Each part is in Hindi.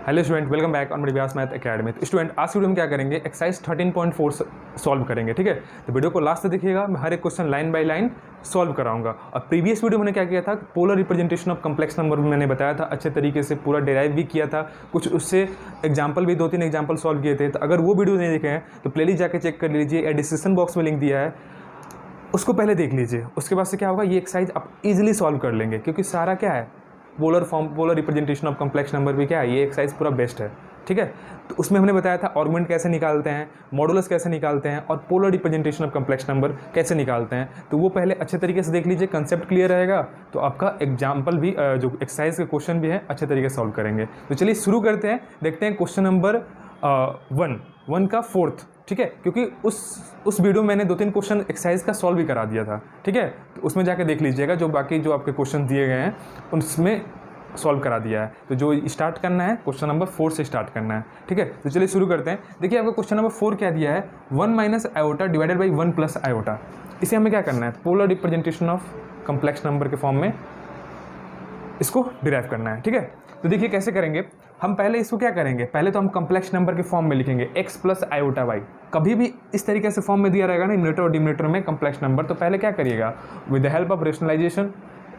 Hello student, welcome back on Vyas math academy. Student, आज की वीडियो में क्या करेंगे, एक्सरसाइज 13.4 सॉल्व करेंगे। ठीक है, तो वीडियो को लास्ट तक देखिएगा। मैं हर एक question line by line solve कराऊंगा। और प्रीवियस वीडियो मैंने क्या किया था, polar representation of complex number में मैंने बताया था, अच्छे तरीके से पूरा डिराइव भी किया था, कुछ उससे एग्जाम्पल भी 2-3 एग्जाम्पल सॉल्व किए थे। तो अगर वो वीडियो नहीं देखे हैं तो प्लेलिस्ट जाकर चेक कर लीजिए, या डिस्क्रिप्शन बॉक्स में लिंक दिया है, उसको पहले देख लीजिए। उसके बाद से क्या होगा, ये एक्सरसाइज आप इजीली सॉल्व कर लेंगे, क्योंकि सारा क्या है, polar form, polar representation of complex number भी क्या है, ये एक्सरसाइज पूरा बेस्ट है। ठीक है, तो उसमें हमने बताया था आर्गुमेंट कैसे निकालते हैं, मॉडुलस कैसे निकालते हैं, और polar representation of complex number कैसे निकालते हैं। तो वो पहले अच्छे तरीके से देख लीजिए, कंसेप्ट क्लियर रहेगा तो आपका एग्जाम्पल भी, जो एक्सरसाइज के क्वेश्चन भी हैं, अच्छे तरीके से सॉल्व करेंगे। तो चलिए शुरू करते हैं, देखते हैं क्वेश्चन नंबर 1 का 4th। ठीक है, क्योंकि उस वीडियो में मैंने 2-3 क्वेश्चन एक्सरसाइज का सॉल्व भी करा दिया था। ठीक है, तो उसमें जाके देख लीजिएगा, जो बाकी जो आपके क्वेश्चन दिए गए हैं उसमें सॉल्व करा दिया है। तो जो स्टार्ट करना है, क्वेश्चन नंबर 4 से स्टार्ट करना है। ठीक है, तो चलिए शुरू करते हैं। देखिए, आपको क्वेश्चन नंबर 4 क्या दिया है, 1 minus iota divided by 1 plus iota. इसे हमें क्या करना है, polar representation of complex number के फॉर्म में इसको डिराइव करना है। ठीक है, तो देखिए कैसे करेंगे हम। पहले इसको क्या करेंगे, पहले तो हम कम्प्लेक्स नंबर के फॉर्म में लिखेंगे x प्लस आयोटा वाई। कभी भी इस तरीके से फॉर्म में दिया रहेगा ना, न्यूमरेटर और डिनोमिनेटर में कम्प्लेक्स नंबर, तो पहले क्या करिएगा, with the help of rationalization.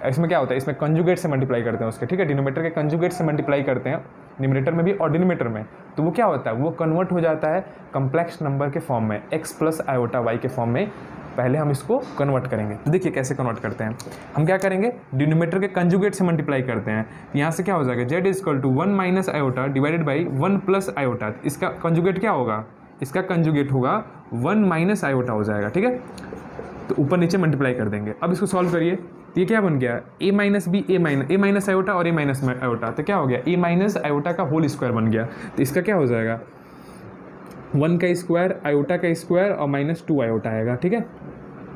इसमें क्या होता है, इसमें कंजुगेट से मल्टीप्लाई करते हैं उसके। ठीक है, डिनोमिनेटर के कंजुगेट से मल्टीप्लाई करते हैं, न्यूमरेटर में भी और डिनोमिनेटर में। तो वो क्या होता है, वो कन्वर्ट हो जाता है कम्प्लेक्स नंबर के फॉर्म में, x प्लस आयोटा वाई के फॉर्म में। पहले हम इसको कन्वर्ट करेंगे। तो देखिए कैसे कन्वर्ट करते हैं हम। क्या करेंगे, डिनोमिनेटर के कंजुगेट से मल्टीप्लाई करते हैं। तो यहाँ से क्या हो जाएगा, z equal to 1 minus iota divided by 1 plus iota. इसका कंजुगेट क्या होगा, इसका कंजुगेट होगा 1 माइनस आयोटा हो जाएगा। ठीक है, तो ऊपर नीचे मल्टीप्लाई कर देंगे। अब इसको सॉल्व करिए, तो ये क्या बन गया, a minus b, a minus iota और a माइनस आयोटा। तो क्या हो गया, a माइनस आयोटा का होल स्क्वायर बन गया। तो इसका क्या हो जाएगा, 1 का स्क्वायर, आयोटा का स्क्वायर और -2 आयोटा आएगा। ठीक है,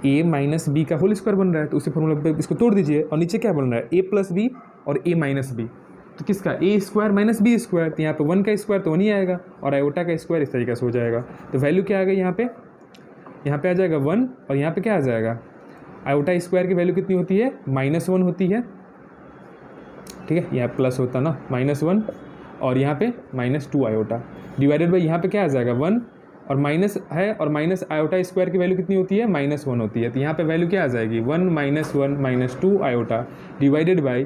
a माइनस बी का होल स्क्वायर बन रहा है, तो उसी फॉर्मूला पे इसको तोड़ दीजिए। और नीचे क्या बन रहा है, a प्लस बी और a माइनस बी। तो किसका, a square minus b square. तो यहाँ पे 1 का स्क्वायर तो 1 ही आएगा, और आयोटा का स्क्वायर इस तरीके से हो जाएगा। तो वैल्यू क्या आ गई यहाँ पे आ जाएगा 1, और यहाँ पे क्या आ जाएगा, आयोटा स्क्वायर की वैल्यू कितनी होती है, -1 होती है। ठीक है, यहाँ प्लस होता ना, -1, और यहाँ पे -2 आयोटा डिवाइडेड बाई, यहाँ पे क्या आ जाएगा 1, और माइनस है, और माइनस आयोटा स्क्वायर की वैल्यू कितनी होती है, -1 होती है। तो यहाँ पे वैल्यू क्या आ जाएगी, 1 -1 -2 आयोटा डिवाइडेड बाई,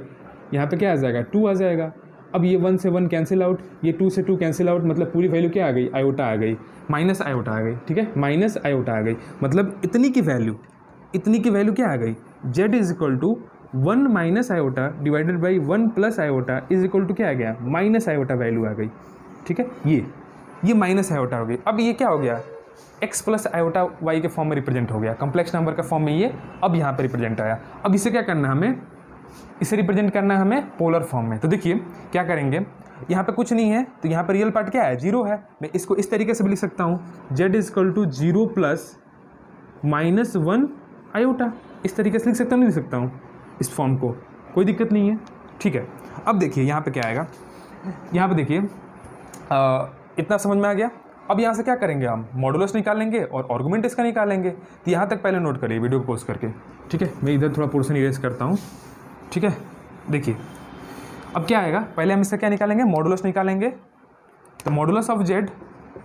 यहाँ पे क्या आ जाएगा, 2 आ जाएगा। अब ये 1 से 1 कैंसिल आउट, ये 2 से 2 कैंसिल आउट, मतलब पूरी वैल्यू क्या आ गई, आयोटा आ गई, माइनस आयोटा आ गई। ठीक है, माइनस आयोटा आ गई, मतलब इतनी की वैल्यू क्या आ गई, z is equal to 1 minus iota divided by 1 plus iota is equal to क्या आ गया, माइनस आयोटा वैल्यू आ गई। ठीक है, ये माइनस आयोटा हो गई। अब ये क्या हो गया, x प्लस आयोटा y के फॉर्म में रिप्रेजेंट हो गया, कम्प्लेक्स नंबर का फॉर्म में ये अब यहाँ पे रिप्रेजेंट आया। अब इसे क्या करना है हमें, इसे रिप्रेजेंट करना है हमें पोलर फॉर्म में। तो देखिए क्या करेंगे, यहाँ पे कुछ नहीं है, तो यहाँ पे रियल पार्ट क्या है, 0 है। मैं इसको इस तरीके से भी लिख सकता हूँ, z is equal to 0 plus -1 iota. इस तरीके से लिख सकता हूँ, नहीं लिख सकता हूँ इस फॉर्म को, कोई दिक्कत नहीं है। ठीक है, अब देखिए यहाँ पे क्या आएगा, यहाँ पे देखिए इतना समझ में आ गया। अब यहाँ से क्या करेंगे, हम मॉडुलस निकालेंगे और आर्गुमेंट इसका निकालेंगे। तो यहाँ तक पहले नोट करिए वीडियो को पॉज करके। ठीक है, मैं इधर थोड़ा पोर्शन इरेज करता हूँ। ठीक है, देखिए अब क्या आएगा, पहले हम इसका क्या निकालेंगे, मॉडुलस निकालेंगे। तो modulus of z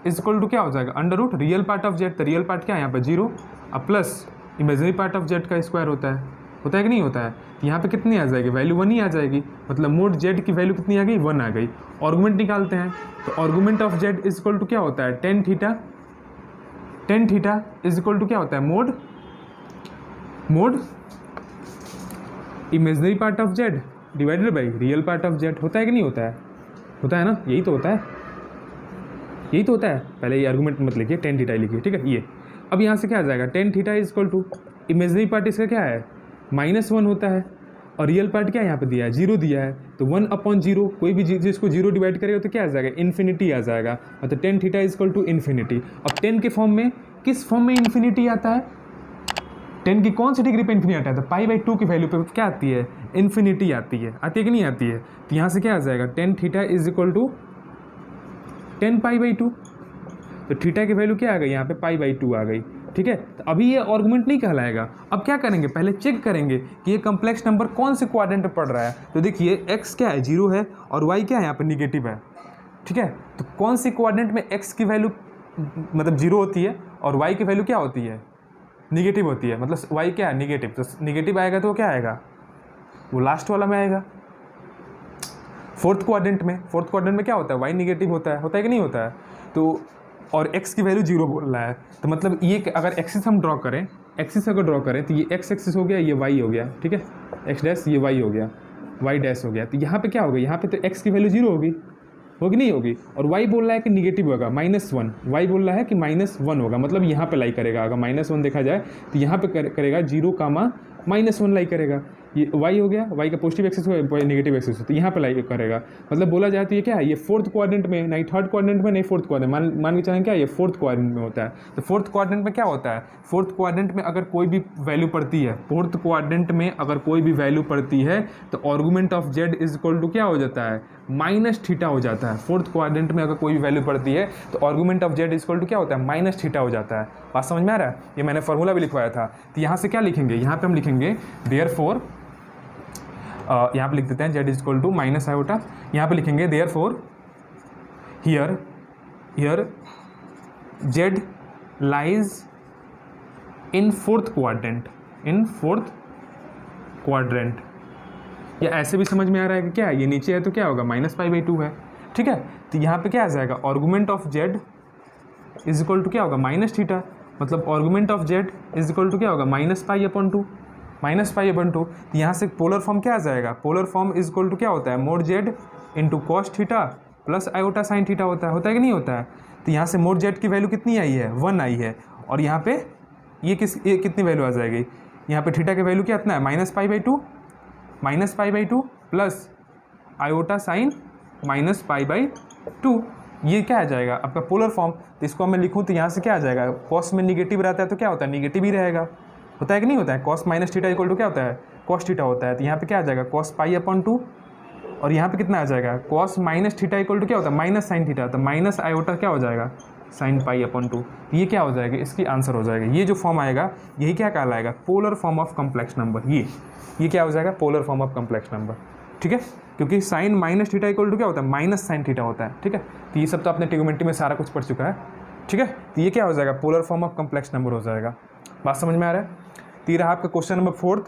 is equal to क्या हो जाएगा, under root real part of z। तो रियल पार्ट क्या है यहाँ पे 0, अब plus imaginary part of z का स्क्वायर होता है कि नहीं होता है। यहाँ पे कितनी आ जाएगी, वैल्यू 1 ही आ जाएगी, मतलब मोड z की वैल्यू कितनी आ गई, 1 आ गई। आर्गुमेंट निकालते हैं, तो argument of z is equal to क्या होता है, tan theta is equal to क्या होता है, mod imaginary part of z divided by real part of z। होता है कि नहीं होता है, होता है ना, यही तो होता है। पहले ये आर्गुमेंट मत लिखिए, tan थीटा लिखिए। ठीक है, ये अब यहाँ से क्या आ जाएगा, tan theta is equal to imaginary part इसका क्या है, -1 होता है, और रियल पार्ट क्या यहाँ पे दिया है, 0 दिया है। तो 1/0, कोई भी चीज़ इसको 0 डिवाइड करेगा तो क्या आ जाएगा, इन्फिनिटी आ जाएगा। मतलब tan theta is equal to infinity. अब 10 के फॉर्म में, किस फॉर्म में इन्फिनिटी आता है, 10 की कौन सी डिग्री पे इन्फिनिटी आता है, तो π/2 की वैल्यू पे क्या आती है, इन्फिनिटी आती है कि नहीं आती है। तो यहाँ से क्या आ जाएगा, tan theta is equal to 10 π/2। तो थीटा की वैल्यू क्या आ गई, यहाँ पे π/2 आ गई। ठीक है, तो अभी ये आर्गुमेंट नहीं कहलाएगा। अब क्या करेंगे, पहले चेक करेंगे कि ये कम्प्लेक्स नंबर कौन से क्वाड्रेंट में पड़ रहा है। तो देखिए x क्या है, 0 है, और y क्या है यहाँ पे, निगेटिव है। ठीक है। तो कौन सी कोऑर्डिनेट में x की वैल्यू मतलब 0 होती है और y की वैल्यू क्या होती है, निगेटिव होती है, मतलब y क्या है, निगेटिव। तो निगेटिव आएगा तो क्या आएगा, वो लास्ट वाला में आएगा। फोर्थ क्वाड्रेंट में क्या होता है, y निगेटिव होता है कि नहीं होता है। तो और x की वैल्यू 0 बोल रहा है, तो मतलब ये अगर एक्सिस हम ड्रॉ करें, एक्सिस अगर ड्रॉ करें तो ये x एक्सिस हो गया, ये y हो गया, ठीक है, x डैश, ये y हो गया, y डैश हो गया। तो यहाँ पे क्या होगा, यहाँ पे तो x की वैल्यू 0 होगी नहीं होगी, और y बोल रहा है कि निगेटिव होगा -1, y बोल रहा है कि -1 होगा, मतलब यहाँ पे लाई करेगा। अगर -1 देखा जाए तो यहाँ पे करेगा 0, -1 लाई करेगा। ये y हो गया, y का पॉजिटिव एक्सिस हो, नेगेटिव एक्सिस हो, तो यहाँ पे लाई करेगा। मतलब बोला जाए तो ये क्या है, ये फोर्थ क्वाड्रेंट में, नहीं थर्ड क्वाड्रेंट में, नहीं फोर्थ क्वाड्रेंट, मान के चलें क्या, ये फोर्थ क्वाड्रेंट में होता है। तो फोर्थ क्वाड्रेंट में क्या होता है, फोर्थ क्वाड्रेंट में अगर कोई भी वैल्यू पड़ती है, फोर्थ क्वाड्रेंट में अगर कोई भी वैल्यू पड़ती है तो argument of z is equal to क्या हो जाता है, -θ हो जाता है। फोर्थ क्वाड्रेंट में अगर कोई भी वैल्यू पड़ती है तो argument of z is equal to क्या होता है, -θ हो जाता है। बात समझ में आ रहा है, ये मैंने फॉर्मूला भी लिखवाया था। तो यहाँ से क्या लिखेंगे, यहाँ पे हम लिखेंगे देयरफॉर, यहाँ पे लिख देते हैं z is equal to minus iota, यहाँ पे लिखेंगे therefore here z lies in fourth quadrant, या ऐसे भी समझ में आ रहा है कि क्या ये नीचे है तो क्या होगा, -π/2 है, ठीक है। तो यहाँ पे क्या आ जाएगा, argument of z is equal to क्या होगा, -θ, मतलब argument of z is equal to क्या होगा, -π/2, -π/2। तो यहाँ से पोलर फॉर्म क्या आ जाएगा, polar form is equal to क्या होता है, mod z into cos theta plus iota sine theta होता है कि नहीं होता है। तो यहाँ से मोड z की वैल्यू कितनी आई है, 1 आई है, और यहाँ पे ये कितनी वैल्यू आ जाएगी, यहाँ पे थीटा की वैल्यू कितना है, -π/2 प्लस आयोटा साइन -π/2, ये क्या आ जाएगा आपका पोलर फॉर्म। तो इसको मैं लिखूँ तो यहाँ से क्या आ जाएगा, कॉस में निगेटिव रहता है तो क्या होता है, निगेटिव ही रहेगा, होता है कि नहीं होता है। Cos minus theta equal to क्या होता है, कॉस थीटा होता है। तो यहाँ पे क्या आ जाएगा, cos π/2, और यहाँ पे कितना आ जाएगा, cos minus theta equal to क्या होता है, माइनस साइन थीटा, तो माइनस आयोटा क्या हो जाएगा, साइन π/2। ये क्या हो जाएगा, इसकी आंसर हो जाएगा। ये जो फॉर्म आएगा यही क्या कहलाएगा, polar form of complex number. ये क्या हो जाएगा, polar form of complex number, ठीक है। क्योंकि sine minus theta equal to क्या होता है, माइनस साइन थीटा होता है, ठीक है। तो ये सब तो आपने ट्रिग्नोमेट्री में सारा कुछ पढ़ चुका है, ठीक है। तो ये क्या हो जाएगा, polar form of complex number हो जाएगा। बात समझ में आ रहा है। तो ये रहा आपका क्वेश्चन नंबर 4,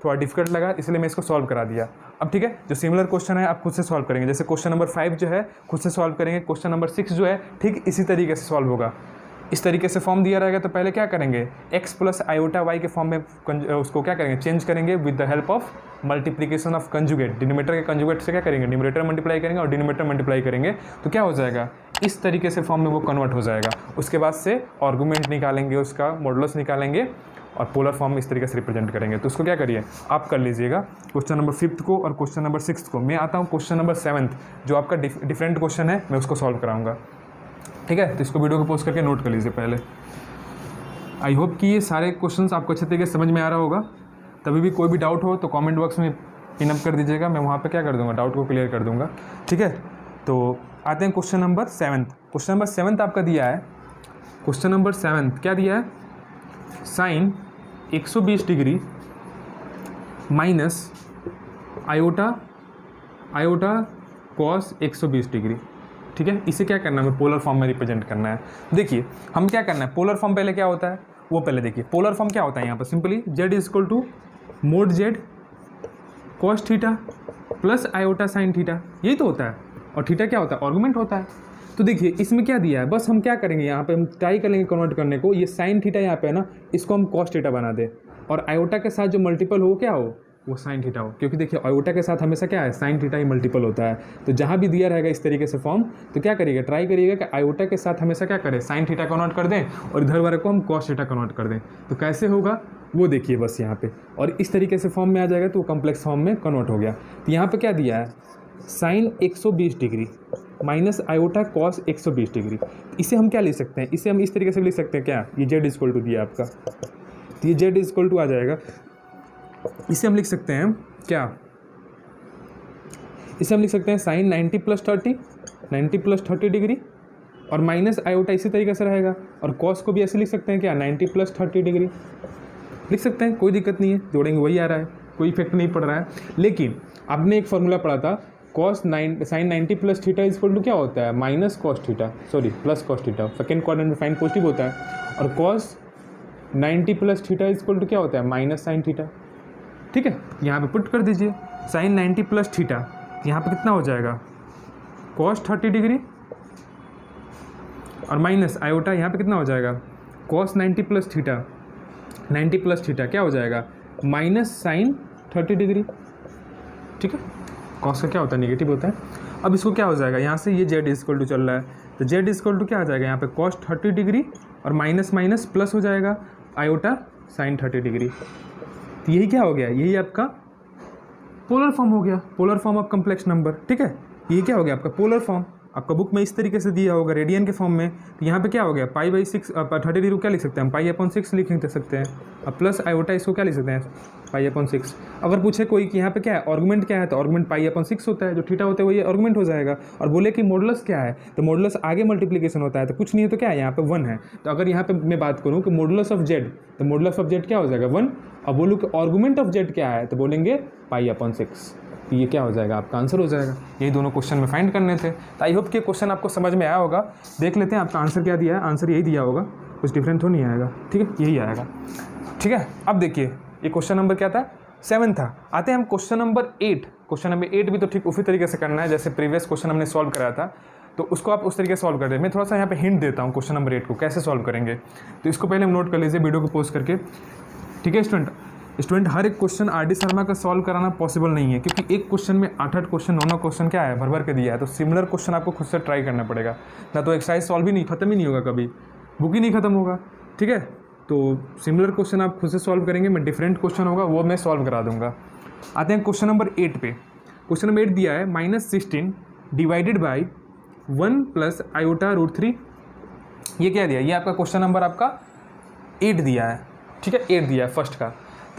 थोड़ा डिफिकल्ट लगा इसलिए मैं इसको सॉल्व करा दिया। अब ठीक है, जो सिमिलर क्वेश्चन है आप खुद से सॉल्व करेंगे, जैसे क्वेश्चन नंबर 5 जो है खुद से सॉल्व करेंगे, क्वेश्चन नंबर 6 जो है ठीक इसी तरीके से सॉल्व होगा। इस तरीके से फॉर्म दिया रहेगा तो पहले क्या करेंगे, x प्लस आयोटा y के फॉर्म में उसको क्या करेंगे, चेंज करेंगे with the help of multiplication of conjugate. Denominator के कंजुगेट से क्या करेंगे, न्यूमरेटर मल्टीप्लाई करेंगे और डिनोमिनेटर मल्टीप्लाई करेंगे, तो क्या हो जाएगा, इस तरीके से फॉर्म में वो कन्वर्ट हो जाएगा। उसके बाद से आर्गूमेंट निकालेंगे, उसका मॉडुलस निकालेंगे और पोलर फॉर्म इस तरीके से रिप्रेजेंट करेंगे। तो उसको क्या करिए, आप कर लीजिएगा क्वेश्चन नंबर 5 को और क्वेश्चन नंबर 6 को। मैं आता हूँ क्वेश्चन नंबर 7 जो आपका डिफरेंट क्वेश्चन है, मैं उसको सॉल्व कराऊंगा, ठीक है। तो इसको वीडियो को पोस्ट करके नोट कर लीजिए पहले। आई होप कि ये सारे क्वेश्चंस आपको अच्छे तरीके से समझ में आ रहा होगा। तभी भी कोई भी डाउट हो तो कमेंट बॉक्स में पिनअप कर दीजिएगा, मैं वहाँ पे क्या कर दूँगा, डाउट को क्लियर कर दूँगा, ठीक है। तो आते हैं क्वेश्चन नंबर 7। क्वेश्चन नंबर 7 आपका दिया है, क्वेश्चन नंबर 7 क्या दिया है, sine 120 degree minus iota cos 120 degree, ठीक है। इसे क्या करना है, हमें पोलर फॉर्म में रिप्रेजेंट करना है। देखिए हम क्या करना है, पोलर फॉर्म पहले क्या होता है वो पहले देखिए। पोलर फॉर्म क्या होता है यहाँ पर, simply z is equal to mod z cos theta plus iota sine theta, यही तो होता है। और थीटा क्या होता है, आर्गुमेंट होता है। तो देखिए इसमें क्या दिया है, बस हम क्या करेंगे, यहाँ पे हम ट्राई करेंगे कन्वर्ट करने को। ये साइन थीटा यहाँ पे है ना, इसको हम कॉस थीटा बना दें और आयोटा के साथ जो मल्टीपल हो क्या हो, वो साइन थीटा हो। क्योंकि देखिए आयोटा के साथ हमेशा क्या है, साइन थीटा ही मल्टीपल होता है। तो जहाँ भी दिया रहेगा इस तरीके से फॉर्म, तो क्या करिएगा, ट्राई करिएगा कि आयोटा के साथ हमेशा क्या करें, साइन थीटा कन्वर्ट कर दें और इधर वाले को हम कॉस थीटा कन्वर्ट कर दें। तो कैसे होगा वो देखिए बस यहाँ पे, और इस तरीके से फॉर्म में आ जाएगा तो वो कॉम्प्लेक्स फॉर्म में कन्वर्ट हो गया। तो यहाँ पे क्या दिया है, sine 120 degree minus iota cos 120 degree. इसे हम क्या लिख सकते हैं, इसे हम इस तरीके से लिख सकते हैं क्या, ये z इक्वल टू दिया आपका, तो ये z इक्वल टू आ जाएगा। इसे हम लिख सकते हैं क्या, इसे हम लिख सकते हैं साइन 90 प्लस 30 डिग्री और माइनस आयोटा इसी तरीके से रहेगा। और कॉस को भी ऐसे लिख सकते हैं क्या, 90 प्लस 30 डिग्री लिख सकते हैं, कोई दिक्कत नहीं है, जोड़ेंगे वही आ रहा है, कोई इफेक्ट नहीं पड़ रहा है। लेकिन आपने एक फॉर्मूला पढ़ा था sine 90 plus theta equal to क्या होता है, minus cos theta, sorry plus cos theta, second quadrant में साइन पॉजिटिव होता है, और cos 90 plus theta equal to क्या होता है, माइनस साइन थीटा। ठीक है, यहाँ पे पुट कर दीजिए साइन 90 प्लस थीटा, यहाँ पे कितना हो जाएगा, कॉस 30 डिग्री, और माइनस आयोटा यहाँ पे कितना हो जाएगा, cos 90 plus theta, 90 plus theta क्या हो जाएगा, माइनस साइन 30 डिग्री। ठीक है, कॉस का क्या होता है, नेगेटिव होता है। अब इसको क्या हो जाएगा, यहाँ से ये जेड इक्वल टू चल रहा है, तो जेड इक्वल टू क्या आ जाएगा, यहाँ पे कॉस 30 डिग्री और माइनस माइनस प्लस हो जाएगा आयोटा साइन 30 डिग्री। तो यही क्या हो गया, यही आपका पोलर फॉर्म हो गया, polar form of complex number. ठीक है, ये क्या हो गया आपका पोलर फॉर्म। आपका बुक में इस तरीके से दिया होगा रेडियन के फॉर्म में, तो यहाँ पे क्या हो गया, पाई बाई 6 30 डिग्री को क्या लिख सकते हैं हम, पाई अपॉन 6 लिख सकते हैं, अब प्लस आयोटा इसको क्या लिख सकते हैं, पाई अपॉन 6। अगर पूछे कोई कि यहाँ पे क्या है, आर्गुमेंट क्या है, तो आर्गुमेंट पाई अपॉन 6 होता है, जो थीटा होता है वो ये आर्गुमेंट हो जाएगा। और बोले कि मॉडुलस क्या है, तो मॉडुलस आगे मल्टीप्लिकेशन होता है, तो कुछ नहीं है तो क्या है, यहाँ पे 1 है। तो अगर यहाँ पे मैं बात करूँ कि मॉडुलस ऑफ जेड, तो मॉडुलस ऑफ जेड क्या हो जाएगा 1। अब बोलूँ कि आर्गुमेंट ऑफ जेड क्या है, तो बोलेंगे पाई अपॉन 6। तो ये क्या हो जाएगा, आपका आंसर हो जाएगा। यही दोनों क्वेश्चन में फाइंड करने थे। तो आई होप कि क्वेश्चन आपको समझ में आया होगा। देख लेते हैं आपका आंसर क्या दिया है, आंसर यही दिया होगा, कुछ डिफरेंट तो नहीं आएगा। ठीक है, यही आएगा। ठीक है, अब देखिए ये क्वेश्चन नंबर क्या था, 7 था। आते हैं हम क्वेश्चन नंबर 8। क्वेश्चन नंबर 8 भी तो ठीक उसी तरीके से करना है जैसे प्रीवियस क्वेश्चन हमने सॉल्व कराया था, तो उसको आप उस तरीके से सॉल्व कर दें। मैं थोड़ा सा यहाँ पे हिंट देता हूँ क्वेश्चन नंबर 8 को कैसे सॉल्व करेंगे, तो इसको पहले हम नोट कर लीजिए वीडियो को पोस्ट करके। ठीक है स्टूडेंट, हर एक क्वेश्चन आर डी शर्मा का सॉल्व कराना पॉसिबल नहीं है, क्योंकि एक क्वेश्चन में 8 क्वेश्चन 9 क्वेश्चन क्या है, भर भर के दिया है। तो सिमिलर क्वेश्चन आपको खुद से ट्राई करना पड़ेगा, ना तो एक्सरसाइज सॉल्व ही नहीं, खत्म ही नहीं होगा, कभी बुक ही नहीं खत्म होगा। ठीक है, तो सिमिलर क्वेश्चन आप खुद से सॉल्व करेंगे, मैं डिफरेंट क्वेश्चन होगा वो मैं सॉल्व करा दूंगा। आते हैं क्वेश्चन नंबर 8 पे। क्वेश्चन नंबर 8 दिया है -16 divided by 1 plus iota root 3। ये क्या दिया, ये आपका क्वेश्चन नंबर आपका 8 दिया है। ठीक है, 8 दिया है फर्स्ट का।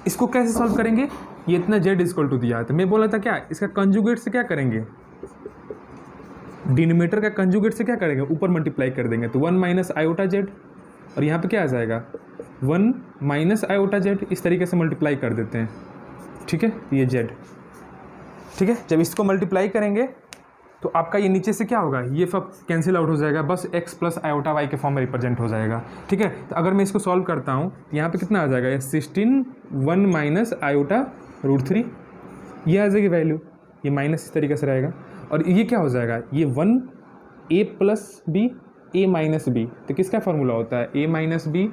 इसको कैसे सॉल्व करेंगे, ये इतना जेड इक्वल टू दिया है, तो मैं बोला था क्या, इसका कंजुगेट से क्या करेंगे, डिनोमिनेटर का कंजुगेट से क्या करेंगे, ऊपर मल्टीप्लाई कर देंगे, तो 1 माइनस आयोटा जेड, और यहाँ पे क्या आ जाएगा 1 माइनस आयोटा जेड, इस तरीके से मल्टीप्लाई कर देते हैं। ठीक है, ये जेड। ठीक है, जब इसको मल्टीप्लाई करेंगे तो आपका ये नीचे से क्या होगा, ये सब कैंसिल आउट हो जाएगा, बस x प्लस आयोटा y के फॉर्म में रिप्रेजेंट हो जाएगा। ठीक है, तो अगर मैं इसको सॉल्व करता हूँ तो यहाँ पे कितना आ जाएगा, 16 1 माइनस आयोटा रूट 3, ये आ जाएगी वैल्यू, ये माइनस इस तरीके से रहेगा, और ये क्या हो जाएगा, ये 1 a plus b a minus b, तो किसका फार्मूला होता है, a minus b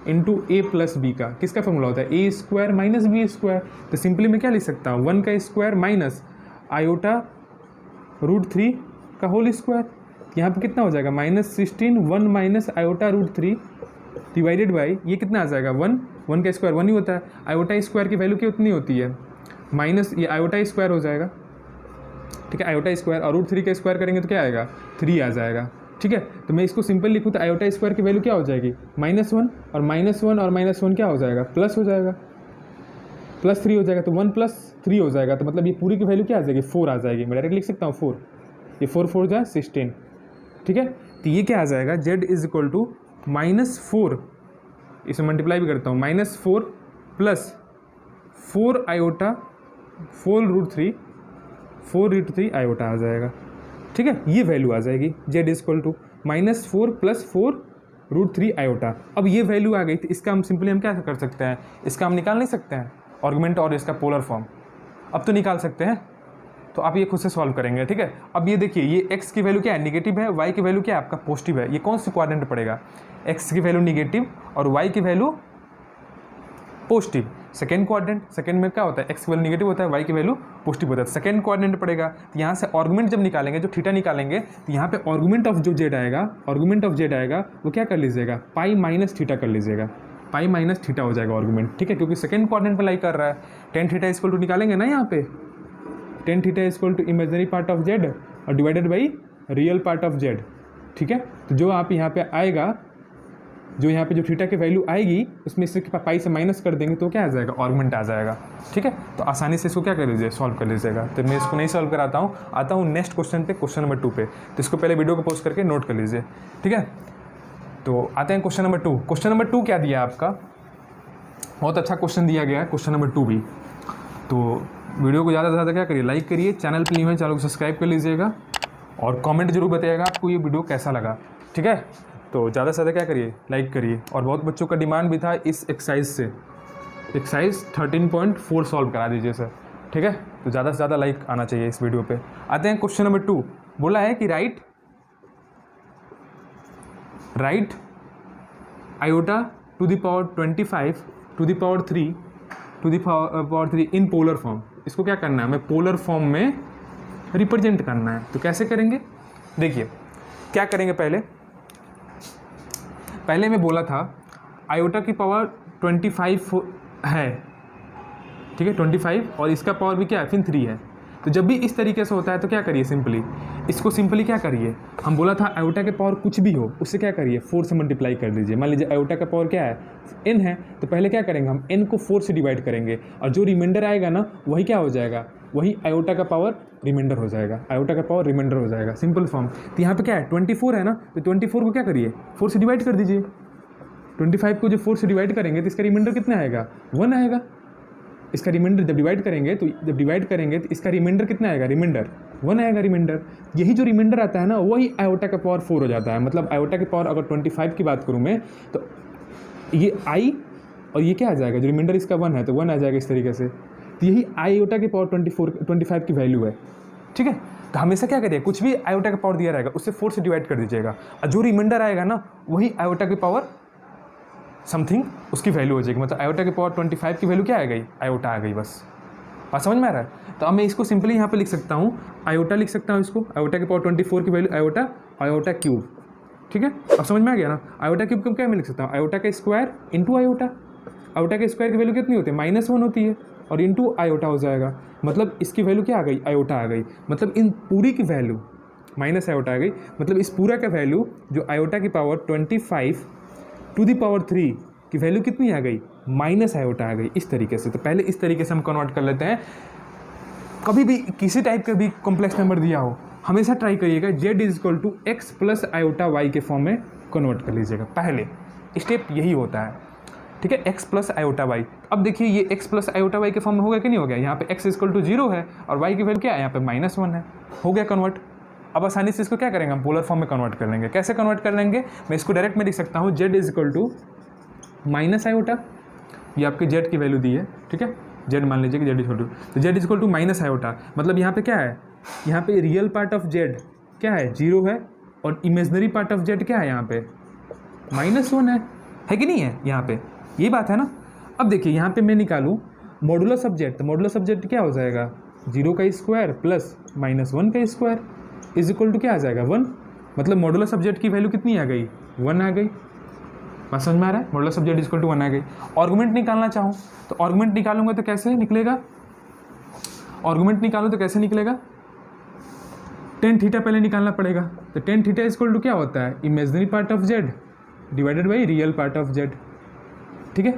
into a plus b का किसका फार्मूला होता है, a square minus b square. तो सिंपली मैं क्या लिख सकता हूँ, 1 का स्क्वायर माइनस आयोटा रूट 3 का होल स्क्वायर। यहाँ पे कितना हो जाएगा, -16 1 minus iota root 3 divided by, ये कितना आ जाएगा 1 का स्क्वायर 1 ही होता है, आयोटा स्क्वायर की वैल्यू कितनी होती है, माइनस ये आयोटा स्क्वायर हो जाएगा। ठीक है, आयोटा स्क्वायर और रूट 3 का स्क्वायर करेंगे तो क्या आएगा, 3 आ जाएगा। ठीक है, तो मैं इसको सिंपल लिखूँ तो आयोटा स्क्वायर की वैल्यू क्या हो जाएगी, -1 और -1 और -1 क्या हो जाएगा, प्लस हो जाएगा, +3 हो जाएगा, तो 1 + 3 हो जाएगा, तो मतलब ये पूरी की वैल्यू क्या आ जाएगी, 4 आ जाएगी। मैं डायरेक्ट लिख सकता हूँ 4, ये 4 4 जाए 16। ठीक है, तो ये क्या आ जाएगा, z इज इक्वल टू -4, इसे मल्टीप्लाई भी करता हूँ, -4 प्लस 4 आयोटा 4 रूट 3 आयोटा आ जाएगा। ठीक है, ये वैल्यू आ जाएगी, z is equal to -4 plus 4 root 3 iota. अब ये वैल्यू आ गई, तो इसका हम सिंपली हम क्या कर सकते हैं, इसका हम निकाल नहीं सकते हैं आर्गुमेंट और इसका पोलर फॉर्म, अब तो निकाल सकते हैं। तो आप ये खुद से सॉल्व करेंगे। ठीक है, अब ये देखिए, ये x की वैल्यू क्या है, नेगेटिव है, y की वैल्यू क्या है आपका पॉजिटिव है। ये कौन सी क्वाड्रेंट पड़ेगा, x की वैल्यू नेगेटिव और y की value positive. Second quadrant, second में क्या होता है, x की वैल्यू नेगेटिव होता है, y की वैल्यू पॉजिटिव होता है, सेकेंड क्वाड्रेंट पड़ेगा। तो यहाँ से आर्गुमेंट जब निकालेंगे, जो थीटा निकालेंगे, तो यहाँ पे आर्गुमेंट ऑफ जो जेड आएगा, आर्गुमेंट ऑफ जेड आएगा वो क्या कर लीजिएगा, पाई माइनस थीटा कर लीजिएगा, पाई माइनस थीटा हो जाएगा आर्गुमेंट। ठीक है, क्योंकि सेकंड क्वाड्रेंट पे लाई कर रहा है, tan थीटा इक्वल टू निकालेंगे ना, यहाँ पे tan theta equal to imaginary part of z और divided by real part of z. ठीक है, तो जो आप यहाँ पे आएगा, जो यहाँ पे जो थीटा की वैल्यू आएगी, उसमें से पाई से माइनस कर देंगे तो क्या आ जाएगा, आर्गुमेंट आ जाएगा। ठीक है, तो आसानी से इसको क्या कर लीजिए, सॉल्व कर लीजिएगा। तो मैं इसको नहीं सॉल्व कराता हूँ, आता हूँ नेक्स्ट क्वेश्चन पे, क्वेश्चन नंबर 2 पे। तो इसको पहले वीडियो को पोस्ट करके नोट कर लीजिए। ठीक है, तो आते हैं क्वेश्चन नंबर 2। क्वेश्चन नंबर 2 क्या दिया आपका, बहुत अच्छा क्वेश्चन दिया गया है क्वेश्चन नंबर 2 भी। तो वीडियो को ज़्यादा से ज़्यादा क्या करिए, लाइक करिए, चैनल पे नहीं है चैनल को सब्सक्राइब कर लीजिएगा और कमेंट जरूर बताइएगा आपको ये वीडियो कैसा लगा, ठीक है। तो ज़्यादा से ज़्यादा क्या करिए, लाइक करिए। और बहुत बच्चों का डिमांड भी था इस एक्सरसाइज से, एक्सरसाइज 13.4 सॉल्व करा दीजिए सर, ठीक है। तो ज़्यादा से ज़्यादा लाइक आना चाहिए इस वीडियो पे। आते हैं क्वेश्चन नंबर 2। बोला है कि write iota to the power 25 to the power 3 to the power 3 in polar form. इसको क्या करना है, हमें पोलर फॉर्म में रिप्रेजेंट करना है। तो कैसे करेंगे, देखिए क्या करेंगे। पहले मैं बोला था आयोटा की पावर 25 है, ठीक है, 25, और इसका पावर भी क्या है, फिर 3 है। तो जब भी इस तरीके से होता है तो क्या करिए, इसको सिंपली क्या करिए, हम बोला था आयोटा के पावर कुछ भी हो उससे क्या करिए 4 से मल्टीप्लाई कर दीजिए। मान लीजिए आयोटा का पावर क्या है, n है, तो पहले क्या करेंगे, हम n को 4 से डिवाइड करेंगे और जो रिमाइंडर आएगा ना वही क्या हो जाएगा, वही आयोटा का पावर रिमाइंडर हो जाएगा, आयोटा का पावर रिमाइंडर हो जाएगा, सिंपल फॉर्म। तो यहाँ पे क्या है 24 है ना, तो 24 को क्या करिए 4 से डिवाइड कर दीजिए। 25 को जो 4 से डिवाइड करेंगे तो इसका रिमाइंडर कितना आएगा, 1 आएगा। इसका रिमाइंडर जब डिवाइड करेंगे तो इसका रिमाइंडर कितना आएगा, रिमाइंडर 1 आएगा रिमाइंडर। यही जो रिमाइंडर आता है ना वही आयोटा का पावर 4 हो जाता है। मतलब आयोटा की पावर अगर 25 की बात करूँ मैं तो ये आई और ये क्या आ जाएगा, जो रिमाइंडर इसका 1 है तो 1 आ जाएगा इस तरीके से। तो यही आयोटा की पावर 25 की वैल्यू है, ठीक है। तो हमेशा क्या करिए, कुछ भी आयोटा का पावर दिया रहेगा उससे 4 से डिवाइड कर दीजिएगा और जो रिमाइंडर आएगा ना वही आयोटा की पावर समथिंग उसकी वैल्यू हो जाएगी। मतलब आयोटा की पावर 25 की वैल्यू क्या आ गई, आयोटा आ गई, बस बात समझ में आ रहा है। तो अब मैं इसको सिंपली यहाँ पे लिख सकता हूँ, आयोटा लिख सकता हूँ इसको, आयोटा की पावर 24 की वैल्यू आयोटा क्यूब, ठीक है। अब समझ में आ गया ना, आयोटा क्यूब को क्या मैं लिख सकता हूँ, आयोटा का स्क्वायर इंटू आयोटा। आयोटा के स्क्वायर की वैल्यू कितनी होती है, -1 होती है और इंटू आयोटा हो जाएगा। मतलब इसकी वैल्यू क्या आ गई, आयोटा आ गई। मतलब इन पूरी की वैल्यू माइनस आयोटा आ गई। मतलब इस पूरा का वैल्यू जो आयोटा की पावर 25 टू द पावर 3 की वैल्यू कितनी आ गई, माइनस आयोटा आ गई, इस तरीके से। तो पहले इस तरीके से हम कन्वर्ट कर लेते हैं। कभी भी किसी टाइप का भी कॉम्प्लेक्स नंबर दिया हो हमेशा ट्राई करिएगा z = x plus iota y के फॉर्म में कन्वर्ट कर लीजिएगा। पहले स्टेप यही होता है, ठीक है, x प्लस आयोटा y। अब देखिए ये x प्लस आयोटा y के फॉर्म में हो गया कि नहीं हो गया। यहाँ पे x = 0 है और y की वैल्यू क्या है, यहाँ पे -1 है, हो गया कन्वर्ट। अब आसानी से इसको क्या करेंगे, हम पोलर फॉर्म में कन्वर्ट कर लेंगे। कैसे कन्वर्ट कर लेंगे, मैं इसको डायरेक्ट में लिख सकता हूँ, z = माइनस आयोटा, ये आपके z की वैल्यू दी है, ठीक है, z मान लीजिए कि z = तो z = माइनस आयोटा। मतलब यहाँ पे क्या है, यहाँ पे रियल पार्ट ऑफ z क्या है, 0 है और इमेजनरी पार्ट ऑफ z क्या है, यहाँ पे -1 है कि नहीं है, यहाँ पे ये बात है ना। अब देखिए यहाँ पे मैं निकालूँ मॉडुलस ऑफ z, तो मॉडुलस ऑफ z क्या हो जाएगा, 0 का स्क्वायर प्लस -1 का स्क्वायर इज इक्वल टू क्या आ जाएगा, 1। मतलब मॉडुलस ऑफ z की वैल्यू कितनी आ गई, 1 आ गई। बात समझ में आ रहा है, मॉडुलस ऑफ z = 1 आ गई। आर्गुमेंट निकालना चाहूँ तो आर्गुमेंट निकालूंगा तो कैसे निकलेगा, आर्गुमेंट निकालूँ तो कैसे निकलेगा, tan थीटा पहले निकालना पड़ेगा। तो tan थीटा = क्या होता है, imaginary part of z divided by real part of z, ठीक है।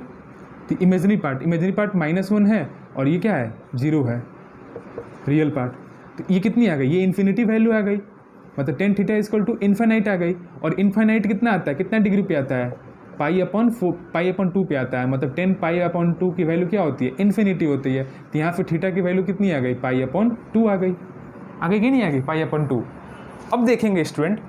तो इमेजनरी पार्ट -1 है और ये क्या है, 0 है रियल पार्ट। तो ये कितनी आ गई, ये इन्फिनिटी वैल्यू आ गई। मतलब tan थीटा = इन्फाइनाइट आ गई। और इन्फाइनाइट कितना आता है, कितना डिग्री पे आता है, पाई/2 पे आता है। मतलब 10 पाई/2 की वैल्यू क्या होती है, इन्फिनिटी होती है। तो यहाँ पे थीटा की वैल्यू कितनी आ गई, पाई/2 आ गई, आगे की नहीं आ गई, पाई/2। अब देखेंगे स्टूडेंट,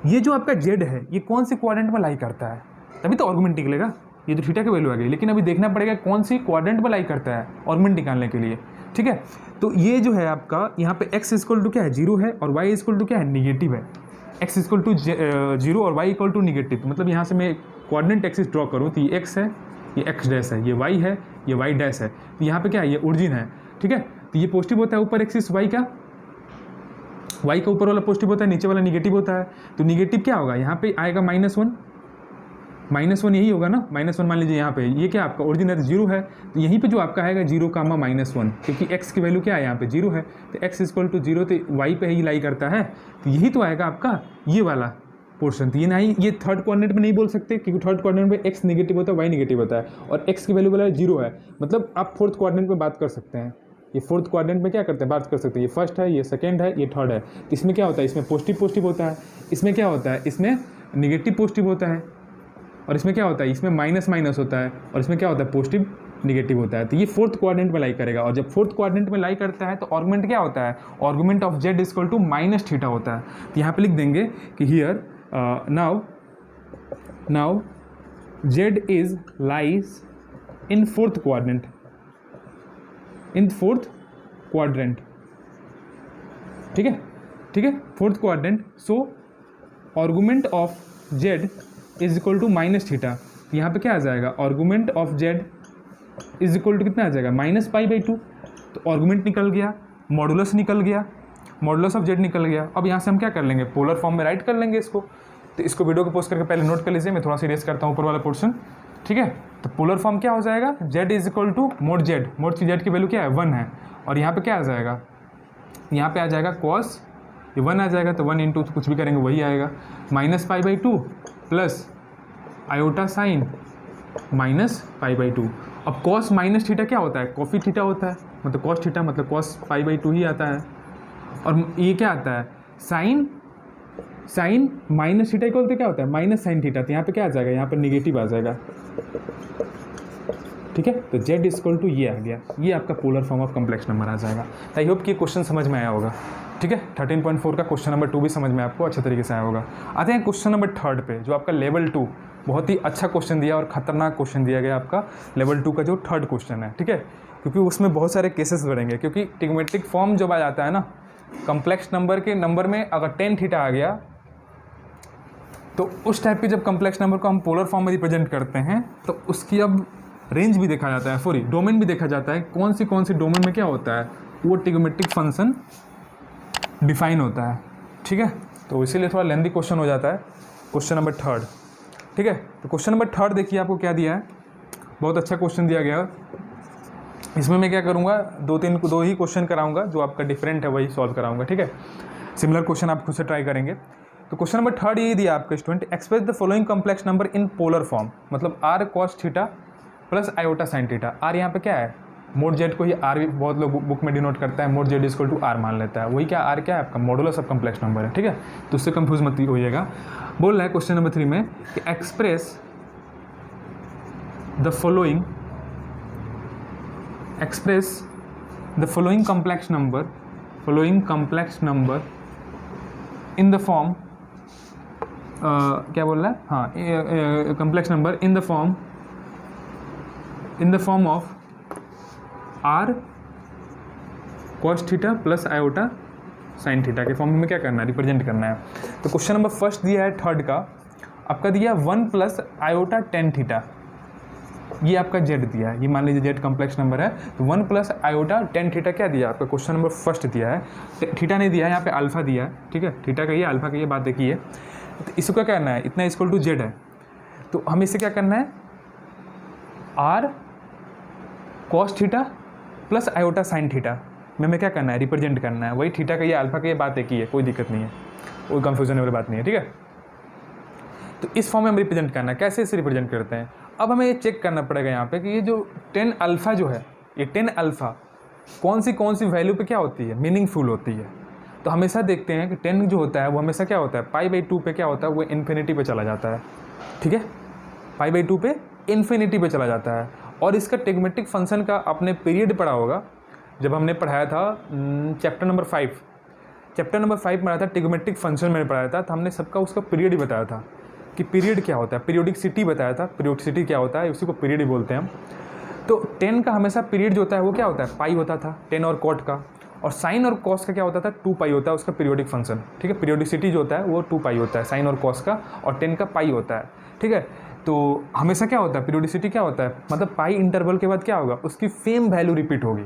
ये जो आपका z है ये कौन सी क्वाड्रेंट में लाई करता है, तभी तो आर्गुमेंट निकलेगा। ये तो थीटा की वैल्यू आ गई, लेकिन अभी देखना पड़ेगा कौन सी क्वाड्रेंट में लाई करता है आर्गुमेंट निकालने के लिए, ठीक है। तो ये जो है आपका यहाँ पे x = क्या है, 0 है और y = क्या है, निगेटिव है। x = 0 और y = निगेटिव। मतलब यहाँ से मैं कोऑर्डिनेट एक्सिस ड्रॉ करूँ तो ये x है, ये x डैश है, ये y है, ये y डैश है। तो यहाँ पे क्या है, ये ओरिजिन है, ठीक है। तो ये पॉजिटिव होता है ऊपर एक्सिस y का ऊपर वाला पॉजिटिव होता है, नीचे वाला निगेटिव होता है। तो निगेटिव क्या होगा, यहाँ पे आएगा -1 यही होगा ना, -1 मान लीजिए यहाँ पे, ये क्या आपका ओरिजिन है, 0 है। तो यहीं पे जो आपका आएगा 0, -1, क्योंकि x की वैल्यू क्या है, यहाँ पे 0 है। तो x = 0 तो y पे ही लाई करता है। तो यही तो आएगा आपका ये वाला पोर्शन। तो ये नहीं, ये थर्ड कोऑर्डिनेट में नहीं बोल सकते क्योंकि थर्ड कोऑर्डिनेट में x निगेटिव होता है, y निगेटिव होता है और x की वैल्यू वाला 0 है। मतलब आप फोर्थ कोऑर्डिनेट में बात कर सकते हैं। ये फोर्थ क्वाड्रेंट में क्या करते हैं, बात कर सकते हैं। ये फर्स्ट है, ये सेकंड है, ये थर्ड है। तो इसमें क्या होता है, इसमें पॉजिटिव होता है, इसमें क्या होता है, इसमें निगेटिव पॉजिटिव होता है और इसमें क्या होता है, इसमें माइनस होता है और इसमें क्या होता है, निगेटिव होता है। तो ये फोर्थ क्वाड्रेंट में लाई करेगा, और जब फोर्थ क्वाड्रेंट में लाई करता है तो आर्गुमेंट क्या होता है, argument of z equal to minus theta होता है। तो यहाँ पे लिख देंगे कि here now z is lies in fourth quadrant, ठीक है, fourth quadrant. So argument of Z is equal to minus theta. यहाँ पे क्या आ जाएगा, argument of Z is equal to कितना आ जाएगा, -π/2। तो आर्गुमेंट निकल गया, मॉडुलस निकल गया, मॉडुलस ऑफ जेड निकल गया। अब यहाँ से हम क्या कर लेंगे, पोलर फॉर्म में राइट कर लेंगे इसको। तो इसको वीडियो को पोस्ट करके पहले नोट कर लीजिए, मैं थोड़ा सीरियस करता हूँ ऊपर वाला पोर्शन, ठीक है। तो पोलर फॉर्म क्या हो जाएगा, z is equal to mod z, mod z की वैल्यू क्या है 1 है, और यहाँ पे क्या आ जाएगा, यहाँ पे आ जाएगा कॉस, ये 1 आ जाएगा, तो 1 इंटू कुछ भी करेंगे वही आएगा, -π/2 प्लस आयोटा साइन -π/2। अब कॉस माइनस थीटा क्या होता है, कॉफी थीटा होता है, मतलब कॉस थीटा मतलब कॉस π/2 ही आता है। और ये क्या आता है, साइन माइनस थीटा इक्वल तो क्या होता है, माइनस साइन थीटा। तो यहाँ पे क्या आ जाएगा, यहाँ पर निगेटिव आ जाएगा, ठीक है। तो जेड इक्वल टू ये आ गया, ये आपका polar form of complex number आ जाएगा। आई होप कि क्वेश्चन समझ में आया होगा, ठीक है। 13.4 का क्वेश्चन नंबर 2 भी समझ में आपको अच्छे तरीके से आया होगा। आते हैं क्वेश्चन नंबर 3 पे, जो आपका लेवल 2, बहुत ही अच्छा क्वेश्चन दिया और खतरनाक क्वेश्चन दिया गया आपका लेवल 2 का जो 3rd क्वेश्चन है, ठीक है। क्योंकि उसमें बहुत सारे केसेस बढ़ेंगे, क्योंकि ट्रिग्मेट्रिक फॉर्म जब आ जाता है ना, कम्प्लेक्स नंबर के नंबर में अगर tan थीटा आ गया, तो उस टाइप के जब कम्प्लेक्स नंबर को हम पोलर फॉर्म में रिप्रेजेंट करते हैं, तो उसकी अब रेंज भी देखा जाता है, सॉरी डोमेन भी देखा जाता है, कौन सी डोमेन में क्या होता है, वो ट्रिग्मेट्रिक फंक्शन डिफाइन होता है, ठीक है। तो इसीलिए थोड़ा लेंथी क्वेश्चन हो जाता है क्वेश्चन नंबर 3rd, ठीक है। तो क्वेश्चन नंबर 3rd देखिए आपको क्या दिया है, बहुत अच्छा क्वेश्चन दिया गया। इसमें मैं क्या करूँगा, दो ही क्वेश्चन कराऊंगा, जो आपका डिफरेंट है वही सॉल्व कराऊंगा, ठीक है। सिमिलर क्वेश्चन आप खुद से ट्राई करेंगे। तो क्वेश्चन नंबर 3rd ये दिया आपका student, express the following complex number in polar form, मतलब r cos theta plus iota sine theta. r यहाँ पे क्या है, मोड जेड को ही r भी बहुत लोग बुक में डिनोट करता है, mod z equal to r मान लेता है, वही क्या r क्या है आपका मॉडुलस ऑफ कॉम्प्लेक्स नंबर है, ठीक है। तो उससे कंफ्यूज मत होइएगा। बोल रहा है क्वेश्चन नंबर 3 में कि express the following complex number in the form, क्या बोल रहा है, हाँ, complex number in the form of r cos theta plus iota sine theta के फॉर्म में क्या करना है, रिप्रेजेंट करना है। तो क्वेश्चन नंबर 1 दिया है 3rd का, आपका दिया 1 प्लस आयोटा tan थीटा, ये आपका जेड दिया है, ये मान लीजिए जेड कॉम्प्लेक्स नंबर है। तो 1 प्लस आयोटा tan थीटा क्या दिया आपका, क्वेश्चन नंबर 1 दिया है, थीटा नहीं दिया है, यहाँ पे अल्फा दिया है, ठीक है। थीटा का ये अल्फा का ये बात देखिए। तो इसको क्या करना है, इतना इक्वल टू जेड है, तो हमें इसे क्या करना है, r cos theta plus iota sine theta में हमें क्या करना है, रिप्रेजेंट करना है, वही थीटा का ये अल्फा का ये बात एक ही है, कोई दिक्कत नहीं है, कोई कंफ्यूजन वाली बात नहीं है, ठीक है। तो इस फॉर्म में हम रिप्रेजेंट करना है, कैसे इसे रिप्रेजेंट करते हैं। अब हमें ये चेक करना पड़ेगा यहाँ पे कि ये जो tan अल्फ़ा जो है, ये tan अल्फ़ा कौन सी वैल्यू पे क्या होती है, मीनिंगफुल होती है। तो हमेशा देखते हैं कि tan जो होता है वो हमेशा क्या होता है, π/2 पे क्या होता है, वो इन्फिनिटी पे चला जाता है, ठीक है, π/2 पे इन्फिनिटी पे चला जाता है। और इसका ट्रिग्मेट्रिक फंक्शन का आपने पीरियड पढ़ा होगा, जब हमने पढ़ाया था चैप्टर नंबर 5 पढ़ाया था, ट्रिग्मेट्रिक फंक्शन मैंने पढ़ाया था, तो हमने सबका उसका पीरियड ही बताया था कि पीरियड क्या होता है, पीरियोडिकसिटी बताया था, पीरियोडिकसिटी क्या होता है, उसी को पीरियड ही बोलते हैं हम। तो tan का हमेशा पीरियड जो होता है वो क्या होता है, पाई होता था tan और cot का, और साइन और कॉस का क्या होता था, 2π होता है उसका पीरियोडिक फंक्शन, ठीक है। पीरियोडिसिटी जो होता है वो 2π होता है साइन और कॉस का, और tan का पाई होता है, ठीक है। तो हमेशा क्या होता है, पीरियोडिसिटी क्या होता है, मतलब पाई इंटरवल के बाद क्या होगा, उसकी सेम वैल्यू रिपीट होगी,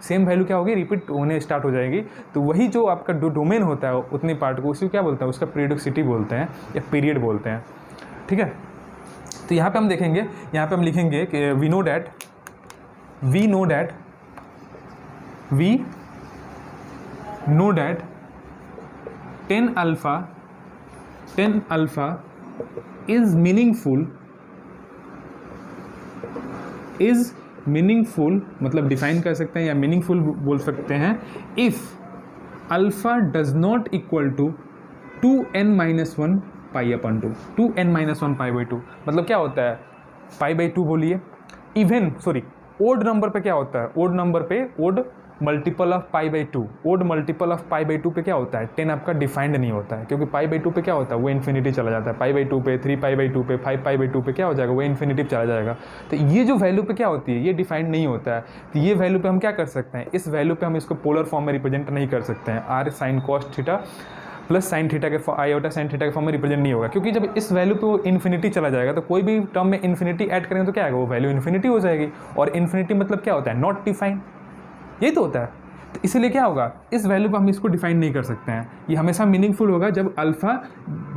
सेम वैल्यू क्या होगी, रिपीट होने स्टार्ट हो जाएगी। तो वही जो आपका डोमेन होता है उतनी पार्ट को, उसी को क्या बोलते हैं, उसका पीरियोडिसिटी बोलते हैं या पीरियड बोलते हैं, ठीक है। तो यहाँ पे हम देखेंगे, यहाँ पे हम लिखेंगे कि we know that tan alpha is meaningful, मतलब डिफाइन कर सकते हैं या मीनिंगफुल बोल सकते हैं, if alpha does not equal to 2n-1 π/2, 2n-1 π/2, मतलब क्या होता है, π/2 बोलिए, इवन ओड नंबर पे क्या होता है, ओड नंबर पे odd multiple of pi by two, odd multiple of pi by two पे क्या होता है, 10 आपका डिफाइंड नहीं होता है, क्योंकि पाई बाई टू पे क्या होता है वो इन्फिनिटी चला जाता है, पाई बाई टू पे, 3 पाई बाई टू पे, 5 पाई बाई टू पे क्या हो जाएगा वो इन्फिनिटी चला जाएगा। तो ये जो वैल्यू पे क्या होती है ये डिफाइंड नहीं होता है, तो ये वैल्यू पे हम क्या कर सकते हैं, इस वैल्यू पे हम इसको पोलर फॉर्म में रिप्रेजेंट नहीं कर सकते हैं, r sine cos theta plus sine theta के आयोटा साइन थीटा के फॉर्म में रिप्रेजेंट नहीं होगा, क्योंकि जब इस वैल्यू पे वो इन्फिनिटी चला जाएगा तो कोई भी टर्म में इन्फिनिटी ऐड करेंगे तो क्या आएगा, वो वैल्यू इन्फिनिटी हो जाएगी, और इन्फिनिटी मतलब क्या होता है, नॉट डिफाइंड, यही तो होता है। तो इसीलिए क्या होगा, इस वैल्यू पर हम इसको डिफाइन नहीं कर सकते हैं, ये हमेशा मीनिंगफुल होगा जब अल्फा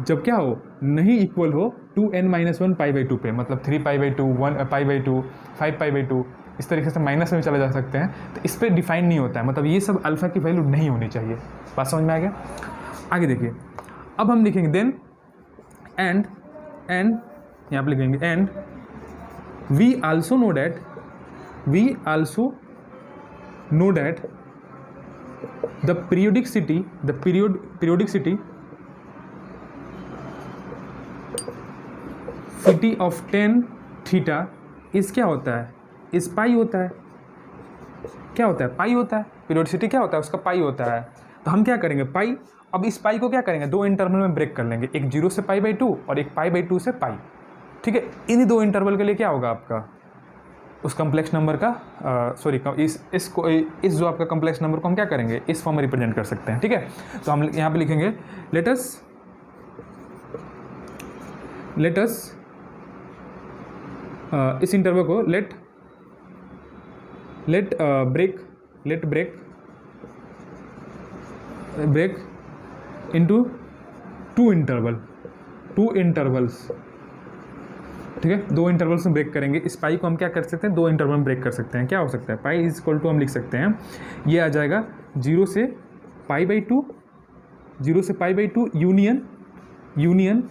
जब क्या हो, नहीं इक्वल हो 2n-1 पाई बाई टू पे, मतलब 3 पाई by to, 1 pi by to, 5 pi by to, इस तरीके से माइनस में चला जा सकते हैं, तो इस पर डिफाइन नहीं होता है, मतलब ये सब अल्फा की वैल्यू नहीं होनी चाहिए। बात समझ में आ गया। आगे देखिए, अब हम लिखेंगे देन एंड यहाँ पर लिखेंगे and we also know that the periodicity of tan theta is क्या होता है, इस पाई होता है, क्या होता है, पाई होता है, पीरियोडिसिटी क्या होता है उसका पाई होता है। तो हम क्या करेंगे, पाई, अब इस पाई को क्या करेंगे, दो इंटरवल में ब्रेक कर लेंगे, एक 0 से पाई बाई टू और एक पाई बाई टू से पाई, ठीक है। इन दो इंटरवल के लिए क्या होगा आपका, उस कम्प्लेक्स नंबर का इस जो आपका कम्प्लेक्स नंबर को हम क्या करेंगे, इस फॉर्म में रिप्रेजेंट कर सकते हैं, ठीक है। तो हम यहाँ पे लिखेंगे लेट अस इस इंटरवल को let break into two intervals, ठीक है। दो इंटरवल्स में ब्रेक करेंगे, इस पाई को हम क्या कर सकते हैं, दो इंटरवल में ब्रेक कर सकते हैं। क्या हो सकता है, पाई इज इक्वल टू हम लिख सकते हैं, ये आ जाएगा 0 से पाई बाई टू, 0 से पाई by to union